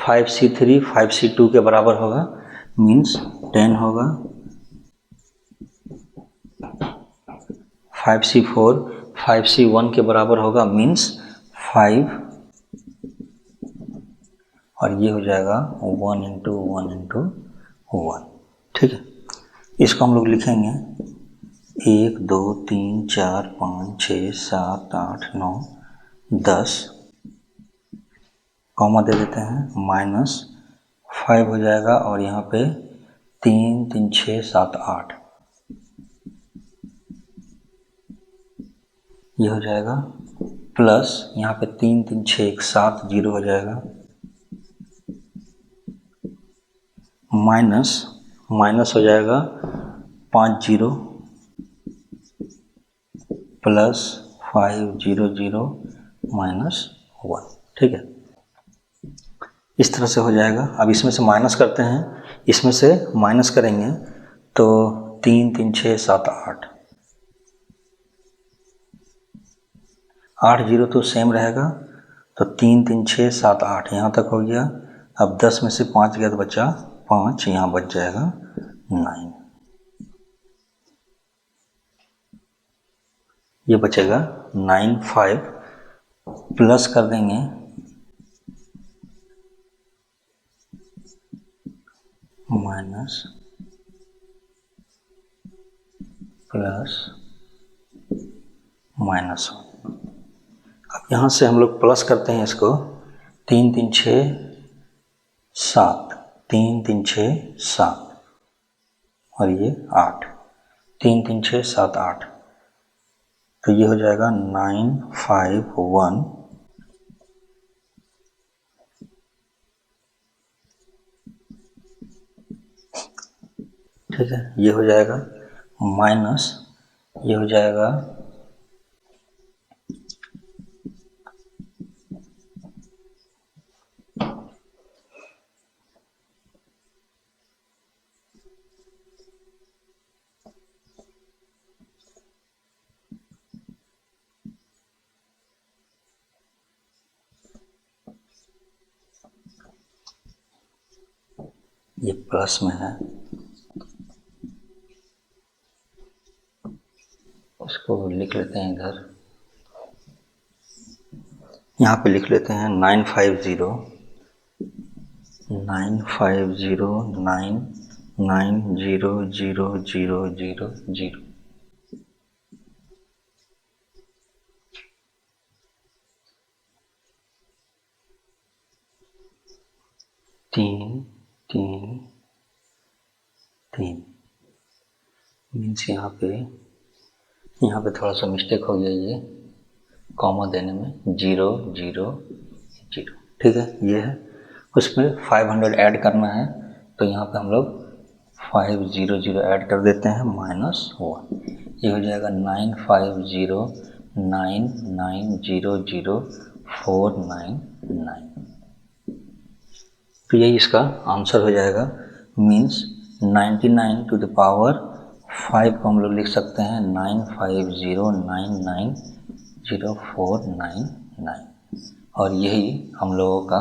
5C3 5C2 के बराबर होगा, मीन्स 10 होगा, 5C4 5C1 के बराबर होगा, मीन्स 5, और ये हो जाएगा 1 इंटू 1 इंटू 1। ठीक है, इसको हम लोग लिखेंगे 1 2 3 4 5 6 7 8 9 10, कॉमा दे देते हैं, माइनस 5 हो जाएगा और यहाँ पे 3 3 6 7 8, ये हो जाएगा, प्लस यहाँ पे 3 3 6 1 7 0 हो जाएगा, माइनस हो जाएगा 5 0 प्लस 5 0 0 माइनस 1। ठीक है, इस तरह से हो जाएगा। अब इसमें से माइनस करते हैं, इसमें से माइनस करेंगे तो 3 3 6 7 8, 8 0 तो सेम रहेगा, तो 3 3 6 7 8 यहाँ तक हो गया। अब 10 में से 5 गया तो बचा 5, यहाँ बच जाएगा 9, ये बचेगा 9 5 प्लस कर देंगे माइनस प्लस माइनस। अब यहाँ से हम लोग प्लस करते हैं इसको, 3 3 6 7 3 3 6 7 और ये 8, 3 3 6 7 8, तो ये हो जाएगा 9 5 1 ठीक है, ये हो जाएगा, माइनस ये हो जाएगा ये प्लस में है, इसको लिख लेते हैं इधर, यहाँ पे लिख लेते हैं 950 950 9 9 0 0 0 0 0। तीन तीन तीन मीन्स यहाँ पे थोड़ा सा मिस्टेक हो गया, ये कॉमा देने में 0 0 0। ठीक है, ये है, उसमें 500 ऐड करना है, तो यहाँ पे हम लोग 500 ऐड कर देते हैं, -1, ये हो जाएगा 950 9 9 0 0 4 9 9। तो यही इसका आंसर हो जाएगा, मीन्स 99 टू द पावर 5 को हम लोग लिख सकते हैं 950 9 9 0 4 9 और यही हम लोगों का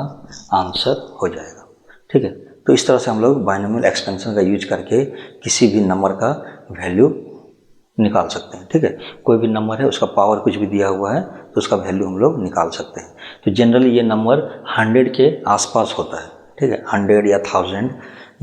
आंसर हो जाएगा। ठीक है, तो इस तरह से हम लोग बाइनोमियल एक्सपेंशन का यूज करके किसी भी नंबर का वैल्यू निकाल सकते हैं। ठीक है, कोई भी नंबर है उसका पावर कुछ भी दिया हुआ है तो उसका वैल्यू हम लोग निकाल सकते हैं। तो जनरली ये नंबर 100 के आसपास होता है। ठीक है, 100 या 1000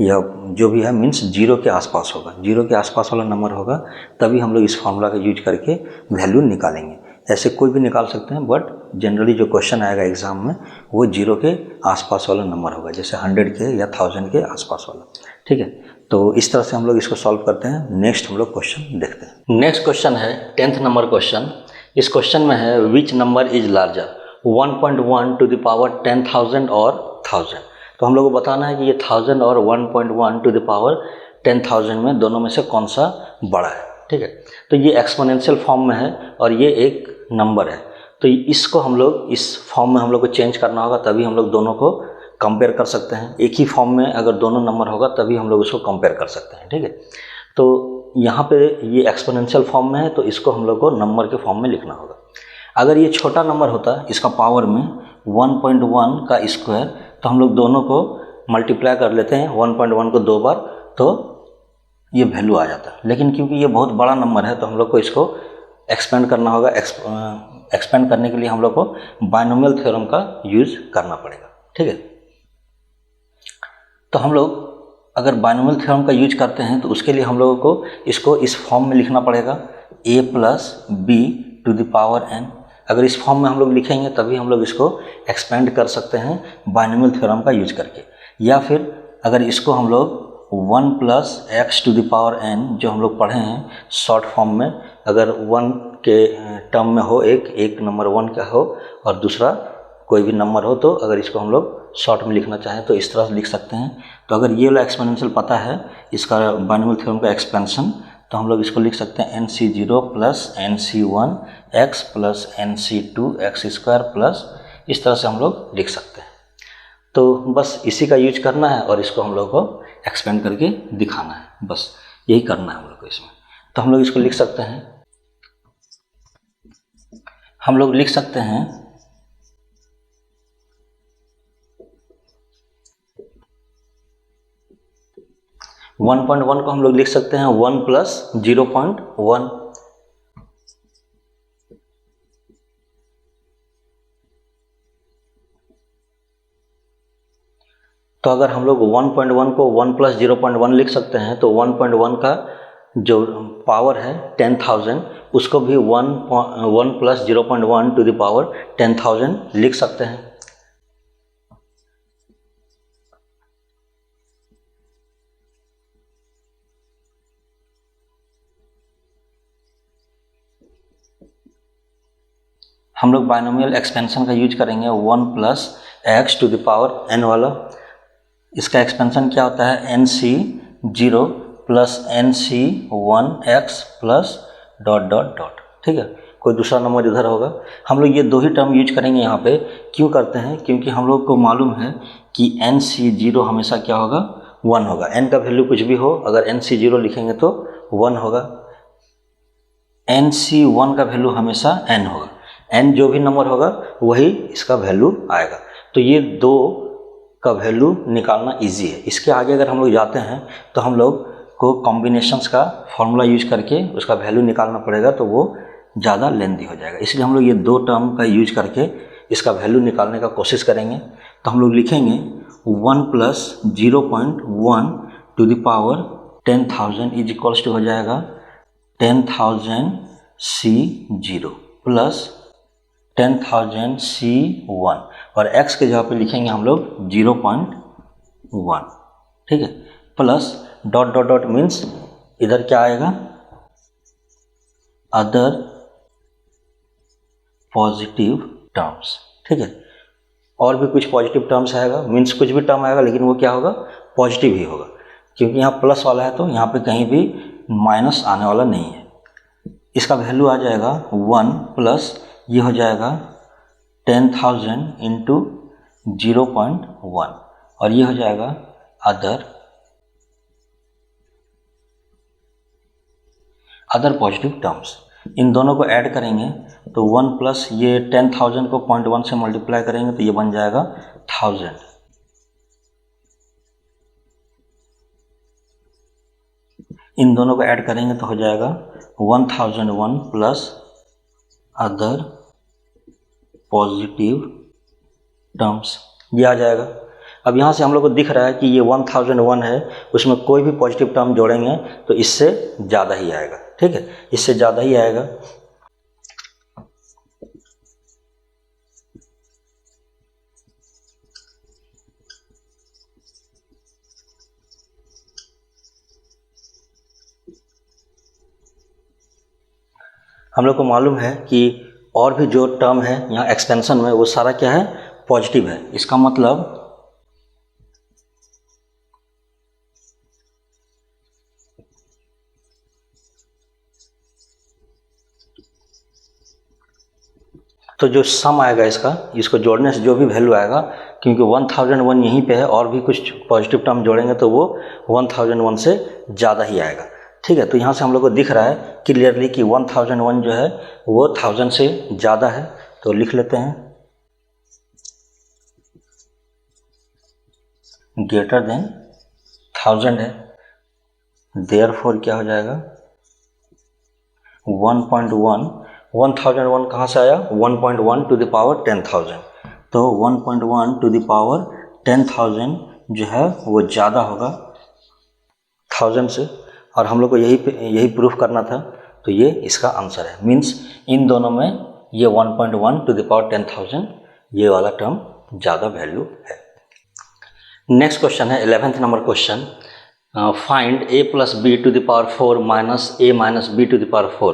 या जो भी है मीन्स 0 के आसपास होगा। 0 के आसपास वाला नंबर होगा तभी हम लोग इस फॉर्मूला का यूज करके वैल्यू निकालेंगे। ऐसे कोई भी निकाल सकते हैं, बट जनरली जो क्वेश्चन आएगा एग्जाम में वो 0 के आसपास वाला नंबर होगा, जैसे 100 के या 1000 के आसपास वाला। ठीक है, तो इस तरह से हम लोग इसको सॉल्व करते हैं। नेक्स्ट हम लोग क्वेश्चन देखते हैं। नेक्स्ट क्वेश्चन है 10th नंबर क्वेश्चन। इस क्वेश्चन में है which number is larger 1.1 to the power 10,000 और 1000। तो हम लोग को बताना है कि ये 1000 और 1.1 टू द पावर 10,000 में दोनों में से कौन सा बड़ा है। ठीक है, तो ये एक्सपोनेंशियल फॉर्म में है और ये एक नंबर है, तो इसको हम लोग इस फॉर्म में हम लोग को चेंज करना होगा, तभी हम लोग दोनों को कंपेयर कर सकते हैं। एक ही फॉर्म में अगर दोनों नंबर होगा तभी हम लोग उसको कंपेयर कर सकते हैं। ठीक है, तो यहाँ पे ये एक्सपोनेंशियल फॉर्म में है तो इसको हम लोग को नंबर के फॉर्म में लिखना होगा। अगर ये छोटा नंबर होता इसका पावर में 1.1 का स्क्वायर, तो हम लोग दोनों को मल्टीप्लाई कर लेते हैं 1.1 को 2 बार, तो ये वैल्यू आ जाता है। लेकिन क्योंकि ये बहुत बड़ा नंबर है तो हम लोग को इसको एक्सपेंड करना होगा। एक्सपेंड करने के लिए हम लोग को बाइनोमियल थ्योरम का यूज करना पड़ेगा। ठीक है, तो हम लोग अगर बाइनोमियल थ्योरम का यूज करते हैं तो उसके लिए हम लोगों को इसको इस फॉर्म में लिखना पड़ेगा a plus b to the power n। अगर इस फॉर्म में हम लोग लिखेंगे तभी हम लोग इसको एक्सपेंड कर सकते हैं बाइनोमियल थ्योरम का यूज करके। या फिर अगर इसको हम लोग 1 plus x to the power n जो हम लोग पढ़े हैं शॉर्ट फॉर्म में, अगर 1 के टर्म में हो, एक नंबर 1 का हो और दूसरा कोई भी नंबर हो, तो अगर इसको हम लोग शॉर्ट में लिखना चाहें तो इस तरह से लिख सकते हैं। तो अगर ये वाला एक्सपोनेंशियल पता है इसका बाइनोमियल थ्योरम का एक्सपेंशन, तो हम लोग इसको लिख सकते हैं NC0 plus NC1 x plus NC2 x square plus, इस तरह से हम लोग लिख सकते हैं। तो बस इसी का यूज करना है और इसको हम लोग को एक्सपेंड करके दिखाना है, बस यही करना है हम लोग को इसमें। तो हम लोग इसको लिख सकते हैं, हम लोग लिख सकते हैं 1.1 को हम लोग लिख सकते हैं 1 प्लस 0.1। तो अगर हम लोग 1.1 को 1 प्लस 0.1 लिख सकते हैं तो 1.1 का जो पावर है 10,000 उसको भी 1 प्लस 0.1 टू द पावर 10,000 लिख सकते हैं। हम लोग बाइनोमियल एक्सपेंशन का यूज करेंगे 1 plus x to the power n वाला। इसका एक्सपेंशन क्या होता है NC0 plus NC1 x plus dot dot dot. ठीक है, कोई दूसरा नंबर इधर होगा। हम लोग ये दो ही टर्म यूज करेंगे यहाँ पे। क्यों करते हैं? क्योंकि हम लोग को मालूम है कि NC0 हमेशा क्या होगा 1 होगा। n का वैल्यू कुछ भी हो, अगर NC0 लिखेंगे तो 1 होगा। NC1 का वैल्यू हमेशा n होगा। n जो भी नंबर होगा वही इसका वैल्यू आएगा। तो ये दो का वैल्यू निकालना इजी है। इसके आगे अगर हम लोग जाते हैं तो हम लोग को कॉम्बिनेशंस का फॉर्मूला यूज करके उसका वैल्यू निकालना पड़ेगा, तो वो ज़्यादा लेंथी हो जाएगा। इसलिए हम लोग ये दो टर्म का यूज करके इसका वैल्यू निकालने का कोशिश करेंगे। तो हम लोग लिखेंगे 1 plus 0.1 to the power 10,000 is equals to हो जाएगा 10,000 C0 प्लस 10,000 C1 और x के जगह पे लिखेंगे हम लोग 0.1। ठीक है, plus dot dot dot means इधर क्या आएगा अदर पॉजिटिव टर्म्स। ठीक है, और भी कुछ पॉजिटिव टर्म्स आएगा, मीन्स कुछ भी टर्म आएगा लेकिन वो क्या होगा पॉजिटिव ही होगा, क्योंकि यहाँ प्लस वाला है तो यहाँ पे कहीं भी माइनस आने वाला नहीं है। इसका वैल्यू आ जाएगा 1 प्लस ये हो जाएगा 10,000 इंटू 0.1 और ये हो जाएगा अदर पॉजिटिव टर्म्स। इन दोनों को ऐड करेंगे तो 1 प्लस ये 10,000 को 0.1 से मल्टीप्लाई करेंगे तो ये बन जाएगा 1000। इन दोनों को ऐड करेंगे तो हो जाएगा 1001 प्लस अदर पॉजिटिव टर्म्स, ये आ जाएगा। अब यहाँ से हम लोग को दिख रहा है कि ये 1001 है, उसमें कोई भी पॉजिटिव टर्म जोड़ेंगे तो इससे ज़्यादा ही आएगा, ठीक है, इससे ज़्यादा ही आएगा। हम लोग को मालूम है कि और भी जो टर्म है यहाँ एक्सपेंशन में वो सारा क्या है, पॉजिटिव है। इसका मतलब तो जो सम आएगा इसका, इसको जोड़ने से जो भी वैल्यू आएगा, क्योंकि 1001 यहीं पे है और भी कुछ पॉजिटिव टर्म जोड़ेंगे तो वो 1001 से ज़्यादा ही आएगा, ठीक है। तो यहाँ से हम लोग को दिख रहा है क्लियरली कि 1001 जो है वो 1000 से ज़्यादा है, तो लिख लेते हैं ग्रेटर देन 1000 है, देयरफॉर क्या हो जाएगा 1.1, 1001 कहाँ से आया, 1.1 टू द पावर 10,000, तो 1.1 टू द पावर 10,000 जो है वो ज़्यादा होगा 1000 से, और हम लोग को यही प्रूफ करना था, तो ये इसका आंसर है। मीन्स इन दोनों में ये 1.1 टू द पावर 10,000 ये वाला टर्म ज़्यादा वैल्यू है। नेक्स्ट क्वेश्चन है 11th number question, find a plus b to the power 4 minus a minus b to the power 4।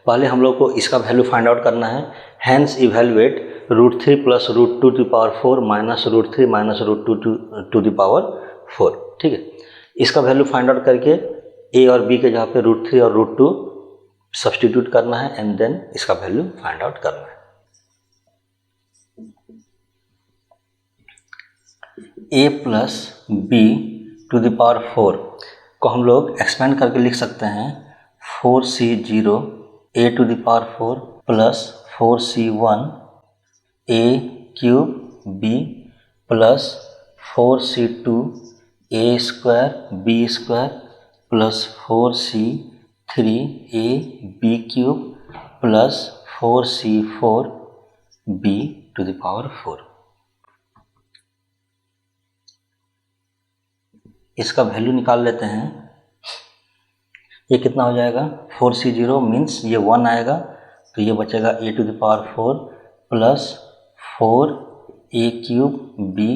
पहले हम लोग को इसका वैल्यू फाइंड आउट करना है। Hence evaluate √3 plus √2 to the power 4 minus √3 minus √2 to the power 4, ठीक है। इसका वैल्यू फाइंड आउट करके a और b के जगह पे √3 और √2 सब्सटीट्यूट करना है एंड देन इसका वैल्यू फाइंड आउट करना है। a plus b to the power 4 को हम लोग एक्सपेंड करके लिख सकते हैं 4c0 a to the power 4 plus 4c1 a cube b plus 4c2 a square b square plus 4c3 a b cube plus 4c4 b to the power 4। इसका वैल्यू निकाल लेते हैं। ये कितना हो जाएगा 4c0 मीन्स ये 1 आएगा, तो ये बचेगा a to the power 4 plus 4a cube b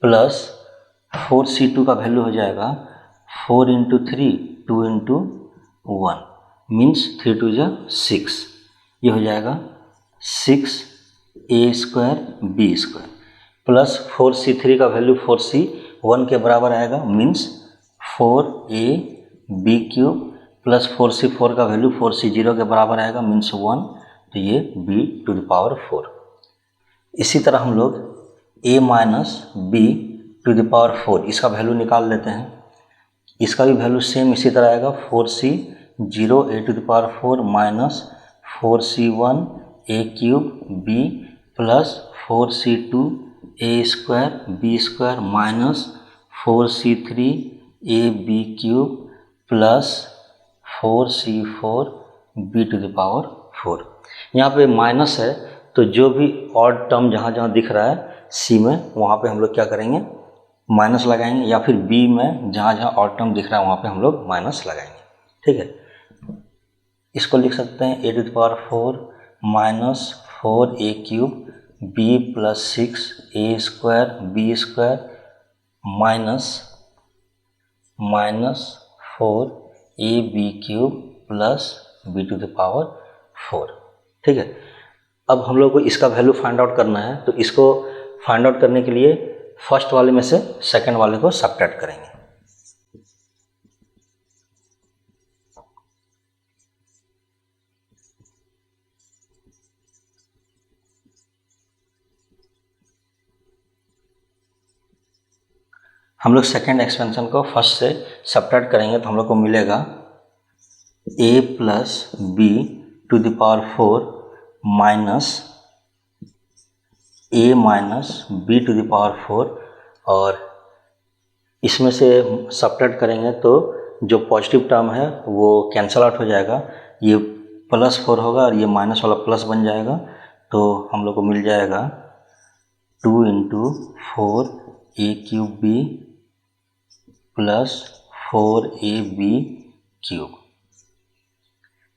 plus 4c2 का वैल्यू हो जाएगा 4 इंटू 3 2 इंटू 1 मीन्स 3 टू 6, ये हो जाएगा 6a square b square plus 4c3 का वैल्यू 4c1 के बराबर आएगा means 4a b cube plus 4c4 का वैल्यू 4c0 के बराबर आएगा मीन्स 1, तो ये b टू द पावर 4। इसी तरह हम लोग a minus b to the power 4 इसका वैल्यू निकाल लेते हैं। इसका भी वैल्यू सेम इसी तरह आएगा 4c0 a to the power 4 minus 4c1 a cube b plus 4c2 a square b square minus 4c3 a b cube plus 4c4 b to the power 4। यहाँ पे माइनस है तो जो भी ऑड टर्म जहाँ जहाँ दिख रहा है c में वहाँ पे हम लोग क्या करेंगे माइनस लगाएंगे, या फिर b में जहाँ जहाँ ऑड टर्म दिख रहा है वहाँ पे हम लोग माइनस लगाएंगे, ठीक है। इसको लिख सकते हैं a to the power 4 minus 4a cube b plus 6a square b square minus 4ab cube plus b to the power 4, ठीक है। अब हम लोग को इसका वैल्यू फाइंड आउट करना है, तो इसको फाइंड आउट करने के लिए फर्स्ट वाले में से सेकंड वाले को सब्ट्रैक्ट करेंगे। हम लोग सेकेंड एक्सपेंशन को फर्स्ट से सब्ट्रैक्ट करेंगे तो हम लोग को मिलेगा a plus b to the power 4 minus a minus b to the power 4, और इसमें से सब्ट्रैक्ट करेंगे तो जो पॉजिटिव टर्म है वो कैंसल आउट हो जाएगा, ये +4 होगा और ये माइनस वाला प्लस बन जाएगा, तो हम लोग को मिल जाएगा 2 × 4a³ b प्लस 4ab³।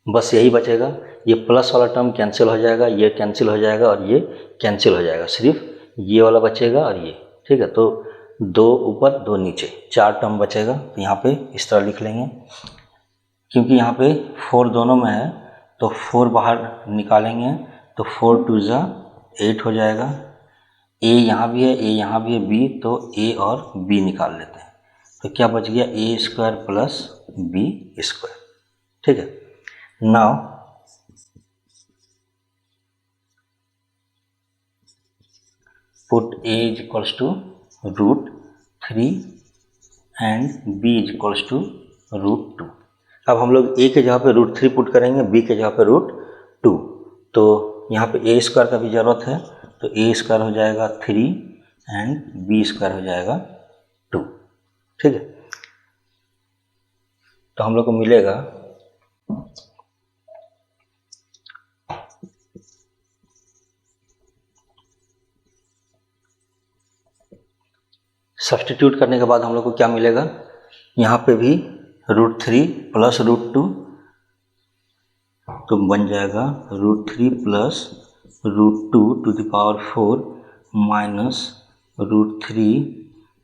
बस यही बचेगा, ये प्लस वाला टर्म कैंसिल हो जाएगा, ये कैंसिल हो जाएगा और ये कैंसिल हो जाएगा, सिर्फ ये वाला बचेगा और ये, ठीक है। तो 2 ऊपर 2 नीचे, 4 टर्म बचेगा। तो यहाँ पे इस तरह लिख लेंगे, क्योंकि यहाँ पे 4 दोनों में है तो 4 बाहर निकालेंगे तो 4 × 2 = 8 हो जाएगा। a यहाँ भी है, a यहाँ भी है, b, तो a और b निकाल लेते हैं, तो क्या बच गया, a² + b², ठीक है। Now put a = √3 and b = √2। अब हम लोग a के जगह पे √3 पुट करेंगे, b के जगह पे √2, तो यहाँ पे a² का भी ज़रूरत है, तो a² हो जाएगा 3 एंड b² हो जाएगा 2, ठीक है। तो हम लोग को मिलेगा सब्स्टिट्यूट करने के बाद हम लोग को क्या मिलेगा, यहाँ पे भी √3 + √2, तो बन जाएगा √3 + √2 to the power 4 minus √3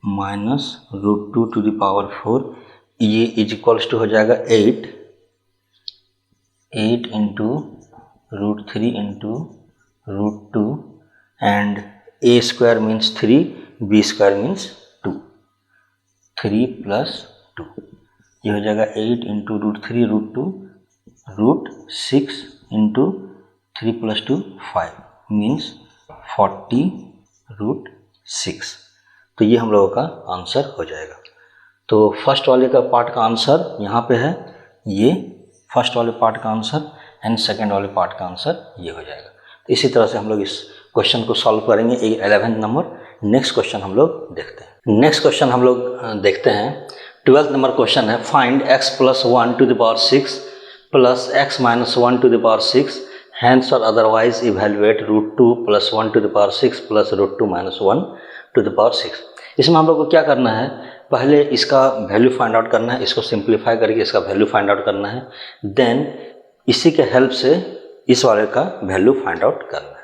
minus √2 to the power 4, ये = हो जाएगा 8 × √3 × √2 and a² means 3, b² means 2, 3 + 2, ये हो जाएगा 8 × √3 √2 √6 × 3 + 2 5 मीन्स 40 √6। तो ये हम लोगों का आंसर हो जाएगा। तो फर्स्ट वाले का पार्ट का आंसर यहाँ पे है, ये फर्स्ट वाले पार्ट का आंसर, एंड सेकंड वाले पार्ट का आंसर ये हो जाएगा। तो इसी तरह से हम लोग इस क्वेश्चन को सॉल्व करेंगे 11th नंबर। नेक्स्ट क्वेश्चन हम लोग देखते हैं। नेक्स्ट क्वेश्चन हम लोग देखते हैं 12th नंबर क्वेश्चन है, find x + 1 to the power 6 plus x - 1 to the power 6, hence और otherwise evaluate √2 + 1 to the power 6 plus √2 - 1 to the power 6। इसमें हम लोग को क्या करना है, पहले इसका वैल्यू फाइंड आउट करना है, इसको सिंप्लीफाई करके इसका वैल्यू फाइंड आउट करना है, देन इसी के हेल्प से इस वाले का वैल्यू फाइंड आउट करना है।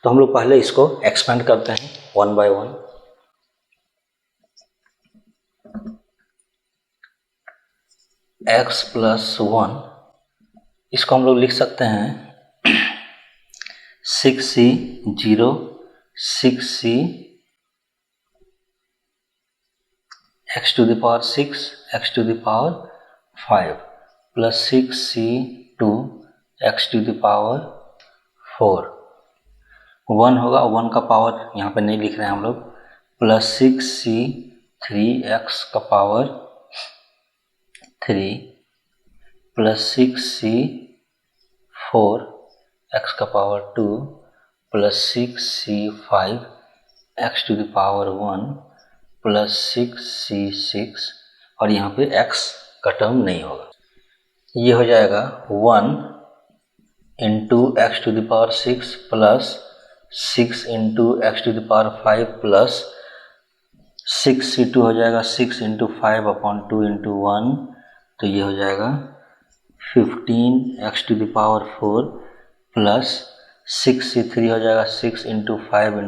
तो हम लोग पहले इसको एक्सपेंड करते हैं 1 by 1। x + 1, इसको हम लोग लिख सकते हैं 6c 0 6c x to the power 6 x to the power 5 plus 6c 2 x to the power 4, 1 होगा, 1 का पावर यहाँ पे नहीं लिख रहे हैं हम लोग, प्लस 6c 3x का पावर 3 प्लस 6c 4 x का power 2 plus 6c 5 x to the power 1 plus 6c 6, और यहाँ पे x का टर्म नहीं होगा, ये हो जाएगा 1 × x to the power 6 plus 6 × x to the power 5 plus 6c2 हो जाएगा 6 × 5/2 × 1, तो ये हो जाएगा 15x to the power 4 plus 6c3 हो जाएगा 6 × 5 ×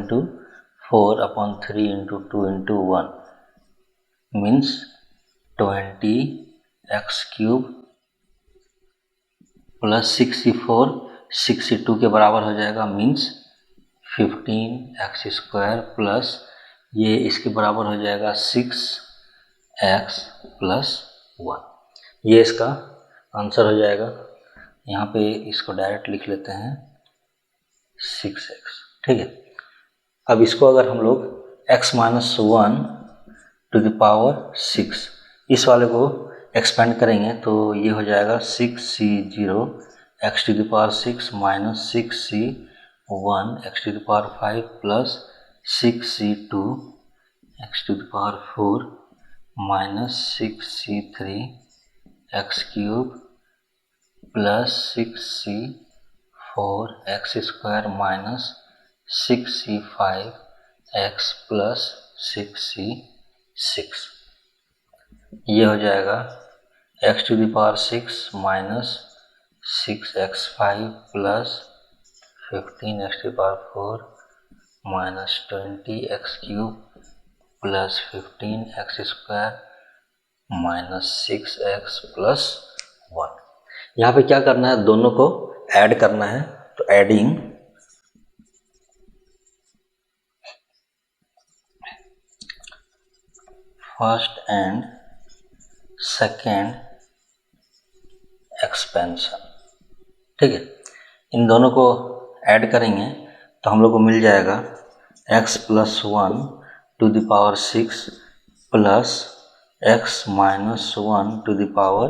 4/3 × 2 × 1 means 20x³ plus 6c4 6c2 के बराबर हो जाएगा, मीन्स 15x² प्लस ये इसके बराबर हो जाएगा 6x + 1, ये इसका आंसर हो जाएगा। यहाँ पे इसको डायरेक्ट लिख लेते हैं 6x, ठीक है। अब इसको अगर हम लोग x - 1 टू द पावर 6 इस वाले को एक्सपेंड करेंगे तो ये हो जाएगा 6c 0 x to the power 6 minus 6c1 x to the power 5 plus 6c2 x to the power 4 minus 6c3 x cube plus 6c4 x square minus 6c5 x plus 6c6। ये हो जाएगा x to the power 6 minus 6x5 plus 15 x to the power 4 minus 20 x cube plus 15 x square minus 6x plus 1। यहाँ पे क्या करना है, दोनों को ऐड करना है। तो adding first and second expansion, ठीक है। इन दोनों को ऐड करेंगे तो हम लोग को मिल जाएगा x plus 1 to the power 6 plus x minus 1 to the power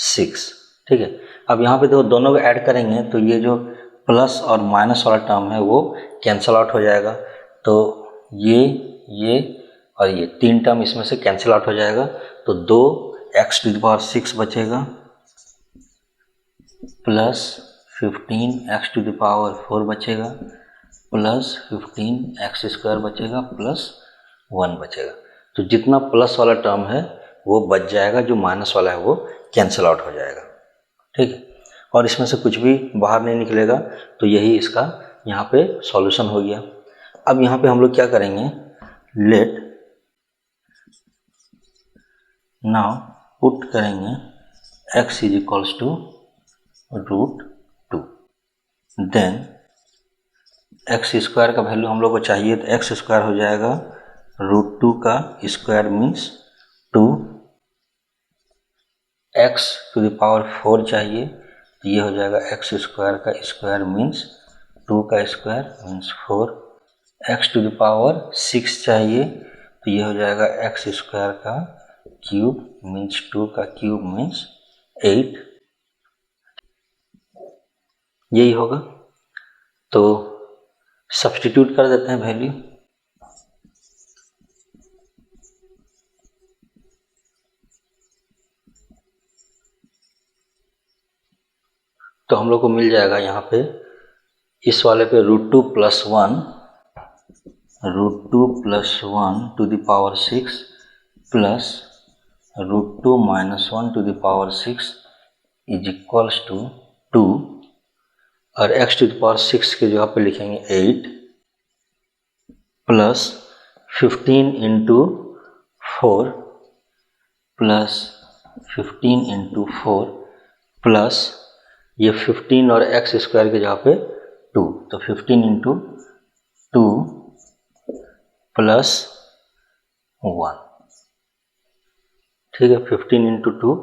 6, ठीक है। अब यहाँ पे देखो दोनों को ऐड करेंगे तो ये जो प्लस और माइनस वाला टर्म है वो कैंसिल आउट हो जाएगा। तो ये और ये तीन टर्म इसमें से कैंसिल आउट हो जाएगा। तो 2x टू द पावर 6 बचेगा plus 15x to the power 4 बचेगा प्लस 15x स्क्वायर बचेगा प्लस 1 बचेगा। तो जितना प्लस वाला टर्म है वो बच जाएगा, जो माइनस वाला है वो कैंसिल आउट हो जाएगा, ठीक है। और इसमें से कुछ भी बाहर नहीं निकलेगा। तो यही इसका यहाँ पे सॉल्यूशन हो गया। अब यहाँ पे हम लोग क्या करेंगे, लेट नाउ पुट करेंगे x is equals to √2, then x square का वैल्यू हम लोग को चाहिए तो एक्स स्क्वायर हो जाएगा √2 का square means 2, x to the power 4 चाहिए तो ये हो जाएगा एक्स स्क्वायर का स्क्वायर मीन्स 2 का square means 4, x to the power 6 चाहिए तो ये हो जाएगा एक्स स्क्वायर का क्यूब मीन्स 2 का क्यूब मीन्स 8, यही होगा। तो सब्स्टिट्यूट कर देते हैं वैल्यू। तो हम लोग को मिल जाएगा यहाँ पे इस वाले पे √2 plus 1 to the power 6 plus √2 minus 1 to the power 6 is equals to 2 और x टू द पावर 6 के जगह पे लिखेंगे 8 plus 15 into 4 plus 15 into 4 plus ये 15 और x स्क्वायर के जगह पे 2, तो 15 इंटू 2 प्लस 1, ठीक है। 15 इंटू 2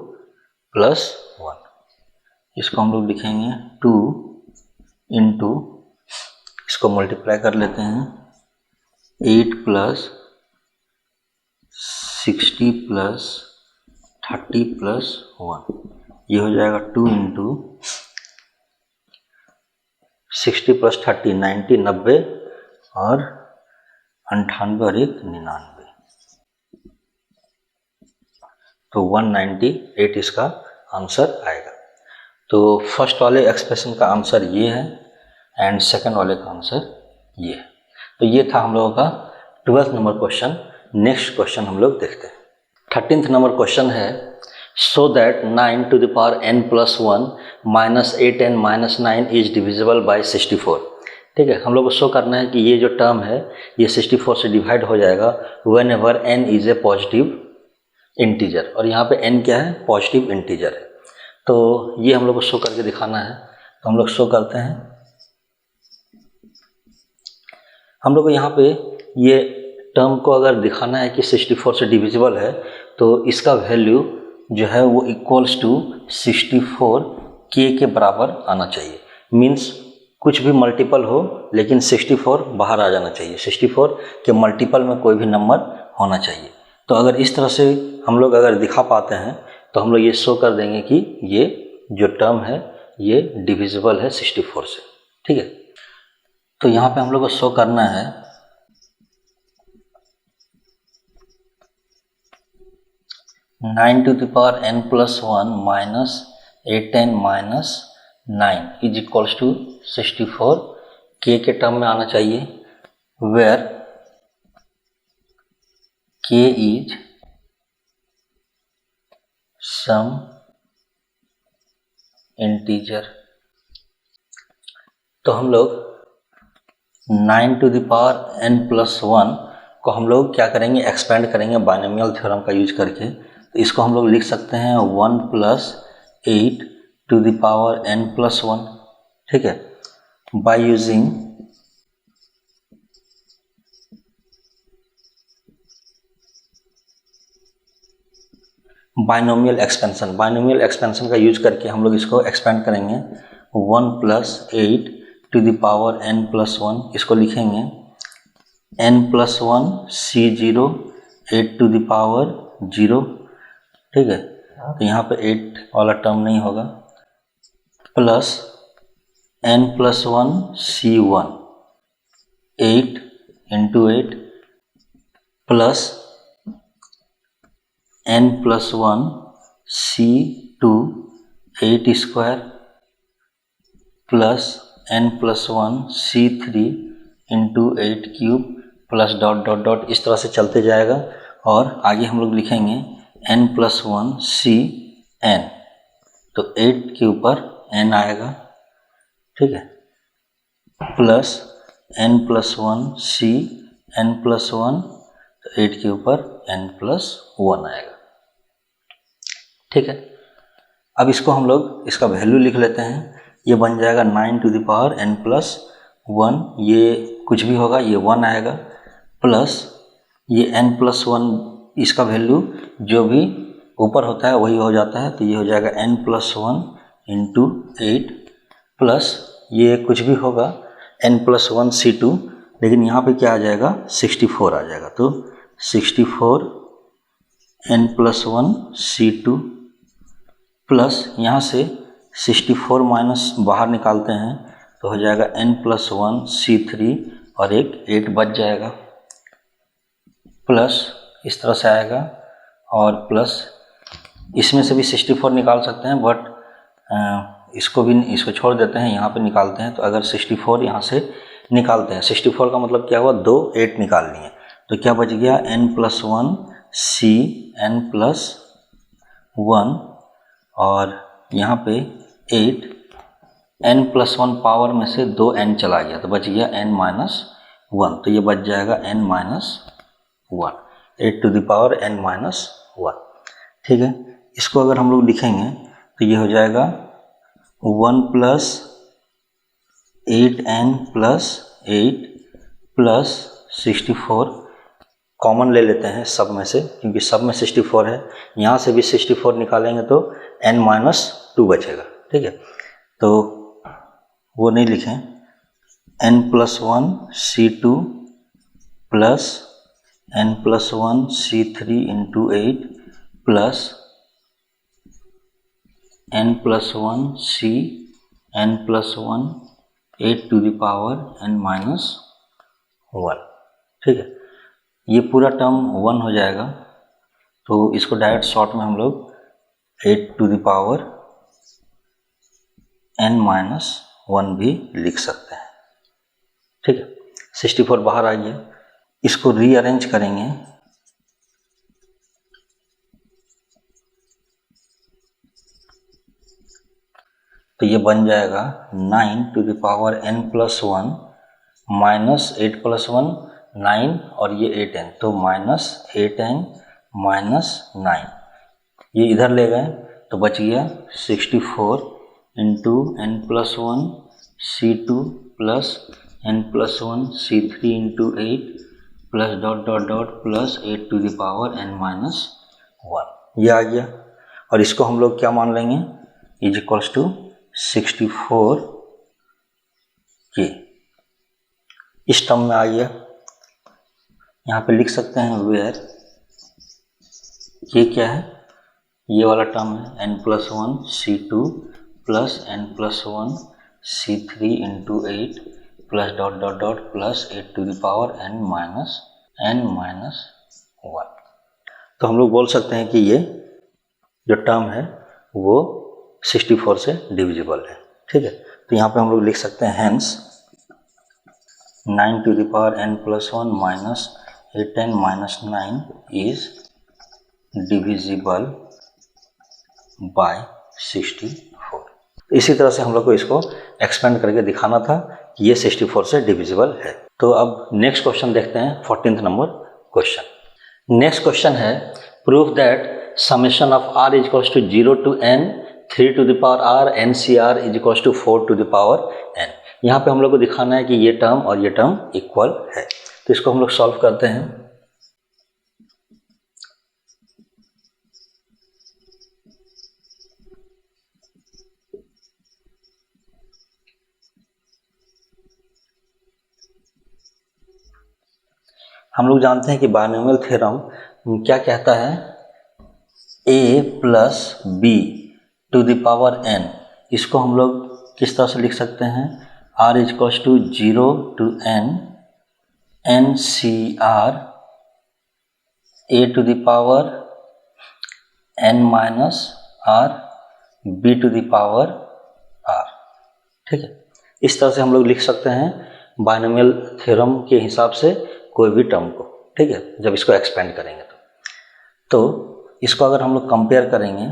प्लस 1, इसको हम लोग लिखेंगे 2 इंटू, इसको मल्टीप्लाई कर लेते हैं 8 प्लस 60 प्लस 30 प्लस 1, ये हो जाएगा 2 इंटू 60 प्लस 30 90 90 और 98 और 1 99, तो 198 इसका आंसर आएगा। तो फर्स्ट वाले एक्सप्रेशन का आंसर ये है एंड सेकंड वाले का आंसर ये है। तो ये था हम लोगों का 12th number question. Next question हम लोग देखते हैं। 13th नंबर क्वेश्चन है, so that 9 to the power n plus 1 minus 8n minus 9 is divisible by 64, ठीक है। हम लोग को शो करना है कि ये जो टर्म है ये 64 से डिवाइड हो जाएगा whenever n is a positive integer, और यहाँ पे n क्या है, पॉजिटिव इंटीजर है। तो ये हम लोग को शो करके दिखाना है। तो हम लोग शो करते हैं। हम लोग को यहाँ पे ये टर्म को अगर दिखाना है कि 64 से डिविजिबल है तो इसका वैल्यू जो है वो इक्वल्स टू 64 के बराबर आना चाहिए। मीन्स कुछ भी मल्टीपल हो लेकिन 64 बाहर आ जाना चाहिए, 64 के मल्टीपल में कोई भी नंबर होना चाहिए। तो अगर इस तरह से हम लोग अगर दिखा पाते हैं तो हम लोग ये शो कर देंगे कि ये जो टर्म है ये डिविजिबल है 64 से। ठीक है, तो यहाँ पे हम लोग को शो करना है 9 to the power n plus 1 minus 8n minus 9 is equals to 64 k के टर्म में आना चाहिए, where k is some integer। तो हम लोग 9 to the power n plus 1 को हम लोग क्या करेंगे, एक्सपेंड करेंगे बाइनोमियल थ्योरम का यूज करके। तो इसको हम लोग लिख सकते हैं 1 plus 8 to the power n plus 1। ठीक है, by using binomial expansion. Binomial expansion का यूज करके हम लोग इसको एक्सपेंड करेंगे 1 plus 8 to the power n plus 1। इसको लिखेंगे n plus 1 C0 8 to the power 0। ठीक है, तो यहाँ पे 8 वाला टर्म नहीं होगा, plus n plus 1 C1 8 into 8 plus n plus 1 C2 8 square plus n plus 1 C3 into 8 cube plus dot dot dot, इस तरह से चलते जाएगा। और आगे हम लोग लिखेंगे n plus 1 Cn, तो 8 के ऊपर n आएगा। ठीक है, plus n plus 1 C n plus 1, तो 8 के ऊपर n plus 1 आएगा। ठीक है, अब इसको हम लोग इसका वैल्यू लिख लेते हैं। ये बन जाएगा 9 to the power n plus 1, ये कुछ भी होगा, ये 1 आएगा, प्लस ये n plus 1, इसका वैल्यू जो भी ऊपर होता है वही हो जाता है, तो ये हो जाएगा n plus 1 into 8 प्लस ये कुछ भी होगा n plus 1 C2, लेकिन यहाँ पे क्या आ जाएगा 64 आ जाएगा, तो 64 n plus 1 C2 प्लस यहाँ से 64 माइनस बाहर निकालते हैं तो हो जाएगा n plus 1 C3 और एक 8 बच जाएगा, प्लस इस तरह से आएगा। और प्लस इसमें से भी 64 निकाल सकते हैं, बट इसको छोड़ देते हैं, यहाँ पे निकालते हैं। तो अगर 64 यहाँ से निकालते हैं, 64 का मतलब क्या हुआ, 2 8 निकालनी है, तो क्या बच गया n plus 1 C n plus 1 और यहाँ पे 8 n plus 1 पावर में से 2 n चला गया, तो बच गया n minus 1, तो ये बच जाएगा n minus 1, 8 to the power n minus 1। ठीक है, इसको अगर हम लोग लिखेंगे तो ये हो जाएगा 1 plus 8n plus 8 plus 64, common ले लेते हैं सब में से, क्योंकि सब में 64 है, यहाँ से भी 64 निकालेंगे तो n minus 2 बचेगा। ठीक है, तो वो नहीं लिखें, n plus 1 C2 plus n plus 1 C3 into 8 plus n plus 1 C n plus 1 8 to the power n minus 1। ठीक है, ये पूरा टर्म 1 हो जाएगा, तो इसको डायरेक्ट शॉर्ट में हम लोग 8 to the power n minus 1 भी लिख सकते हैं। ठीक है, 64 बाहर आ गया, इसको रीअरेंज करेंगे तो ये बन जाएगा 9 to the power n plus 1 minus 8 plus 1 9 और ये 8n, तो माइनस 8n माइनस 9, ये इधर ले गए तो बच गया 64 into n plus 1 C2 plus n plus 1 C3 into 8 plus dot dot dot plus 8 to the power n minus 1, ये आ गया। और इसको हम लोग क्या मान लेंगे, इज इक्वल्स टू 64 के, इस टर्म में आ गया। यहाँ पे लिख सकते हैं वेयर, ये क्या है, ये वाला टर्म है n plus 1 C2 plus n plus 1 C3 into 8 plus dot dot dot plus 8 to the power n minus 1। तो हम लोग बोल सकते हैं कि ये जो टर्म है वो 64 से डिविजिबल है। ठीक है, तो यहाँ पे हम लोग लिख सकते हैं hence 9 to the power n plus 1 minus 8n minus 9 is divisible by 64। इसी तरह से हम लोग को इसको एक्सपेंड करके दिखाना था कि ये 64 से डिविजिबल है। तो अब नेक्स्ट क्वेश्चन देखते हैं, 14th number question. Next question है proof that summation of r is equals to 0 to n 3 to the power r NCR is equals to 4 to the power n। यहाँ पे हम लोग को दिखाना है कि ये टर्म और ये टर्म इक्वल है। तो इसको हम लोग सॉल्व करते हैं। हम लोग जानते हैं कि बायनोमियल थ्योरम क्या कहता है, a plus b to the power n। इसको हम लोग किस तरह से लिख सकते हैं, r is equals to 0 to n NCR a to the power n minus r b to the power r। ठीक है, इस तरह से हम लोग लिख सकते हैं बायनोमियल थ्योरम के हिसाब से कोई भी टर्म को। ठीक है, जब इसको एक्सपेंड करेंगे तो इसको अगर हम लोग कंपेयर करेंगे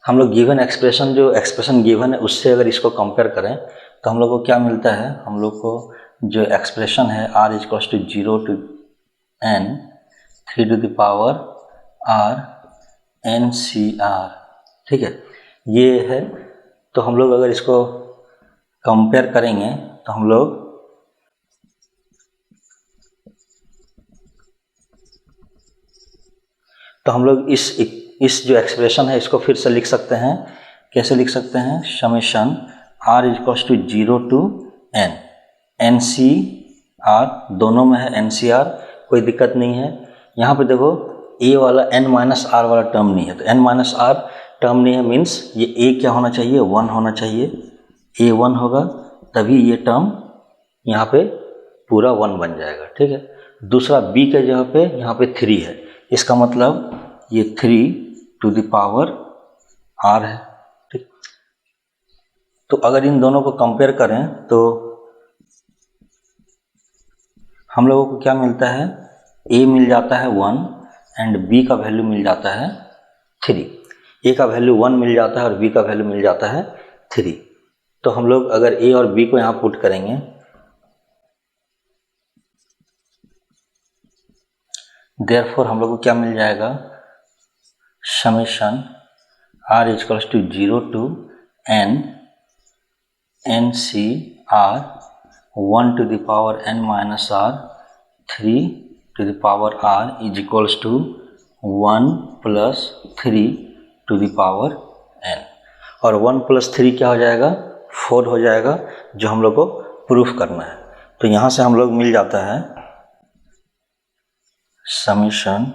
हम लोग गिवन एक्सप्रेशन, जो एक्सप्रेशन गिवन है उससे अगर इसको कंपेयर करें तो हम लोग को क्या मिलता है, हम लोग को जो एक्सप्रेशन है r is equals to 0 to n 3 to the power r NCR। ठीक है, ये है। तो हम लोग अगर इसको कंपेयर करेंगे तो हम लोग इस जो एक्सप्रेशन है इसको फिर से लिख सकते हैं। कैसे लिख सकते हैं, summation r is equals to 0 to n NCR, दोनों में है NCR, कोई दिक्कत नहीं है। यहाँ पे देखो a वाला n माइनस r वाला टर्म नहीं है, तो n माइनस r टर्म नहीं है मीन्स ये a क्या होना चाहिए, 1 होना चाहिए। a 1 होगा तभी ये टर्म यहाँ पे पूरा 1 बन जाएगा। ठीक है, दूसरा b के जगह पे यहाँ पे 3 है, इसका मतलब ये 3 टू द पावर r है। ठीक, तो अगर इन दोनों को कंपेयर करें तो हम लोगों को क्या मिलता है, a मिल जाता है 1 एंड b का वैल्यू मिल जाता है 3। a का वैल्यू 1 मिल जाता है और b का वैल्यू मिल जाता है 3। तो हम लोग अगर a और b को यहाँ पुट करेंगे देयरफॉर हम लोग को क्या मिल जाएगा, summation r is equals to 0 to n NCR 1 to the power n minus r 3 to the power r is equals to 1 plus 3 to the power n। और 1 प्लस 3 क्या हो जाएगा, 4 हो जाएगा, जो हम लोग को प्रूफ करना है। तो यहाँ से हम लोग मिल जाता है summation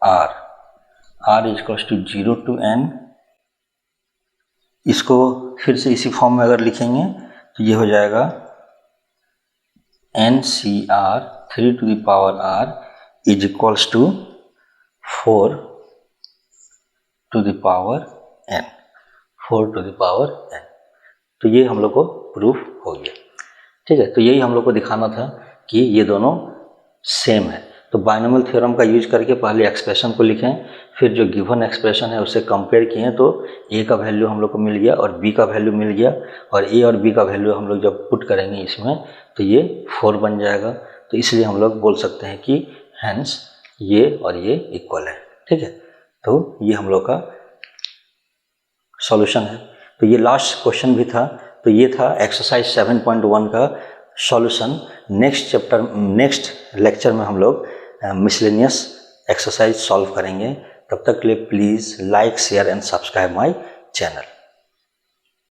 r is equals to 0 to n। इसको फिर से इसी फॉर्म में अगर लिखेंगे तो ये हो जाएगा NCR 3 to the power r is equals to 4 to the power n, 4 to the power n। तो ये हम लोग को प्रूफ हो गया। ठीक है, तो यही हम लोग को दिखाना था कि ये दोनों सेम है। तो बायनोमियल थ्योरम का यूज करके पहले एक्सप्रेशन को लिखें, फिर जो गिवन एक्सप्रेशन है उससे कंपेयर किए तो a का वैल्यू हम लोग को मिल गया और b का वैल्यू मिल गया, और a और b का वैल्यू हम लोग जब पुट करेंगे इसमें तो ये 4 बन जाएगा। तो इसलिए हम लोग बोल सकते हैं कि हैंस ये और ये इक्वल है। ठीक है, तो ये हम लोग का सॉल्यूशन है। तो ये लास्ट क्वेश्चन भी था। तो ये था एक्सरसाइज 7.1 का सॉल्यूशन। नेक्स्ट लेक्चर में हम लोग मिसलेनियस एक्सरसाइज सॉल्व करेंगे। तब तक के लिए please like share and subscribe my channel.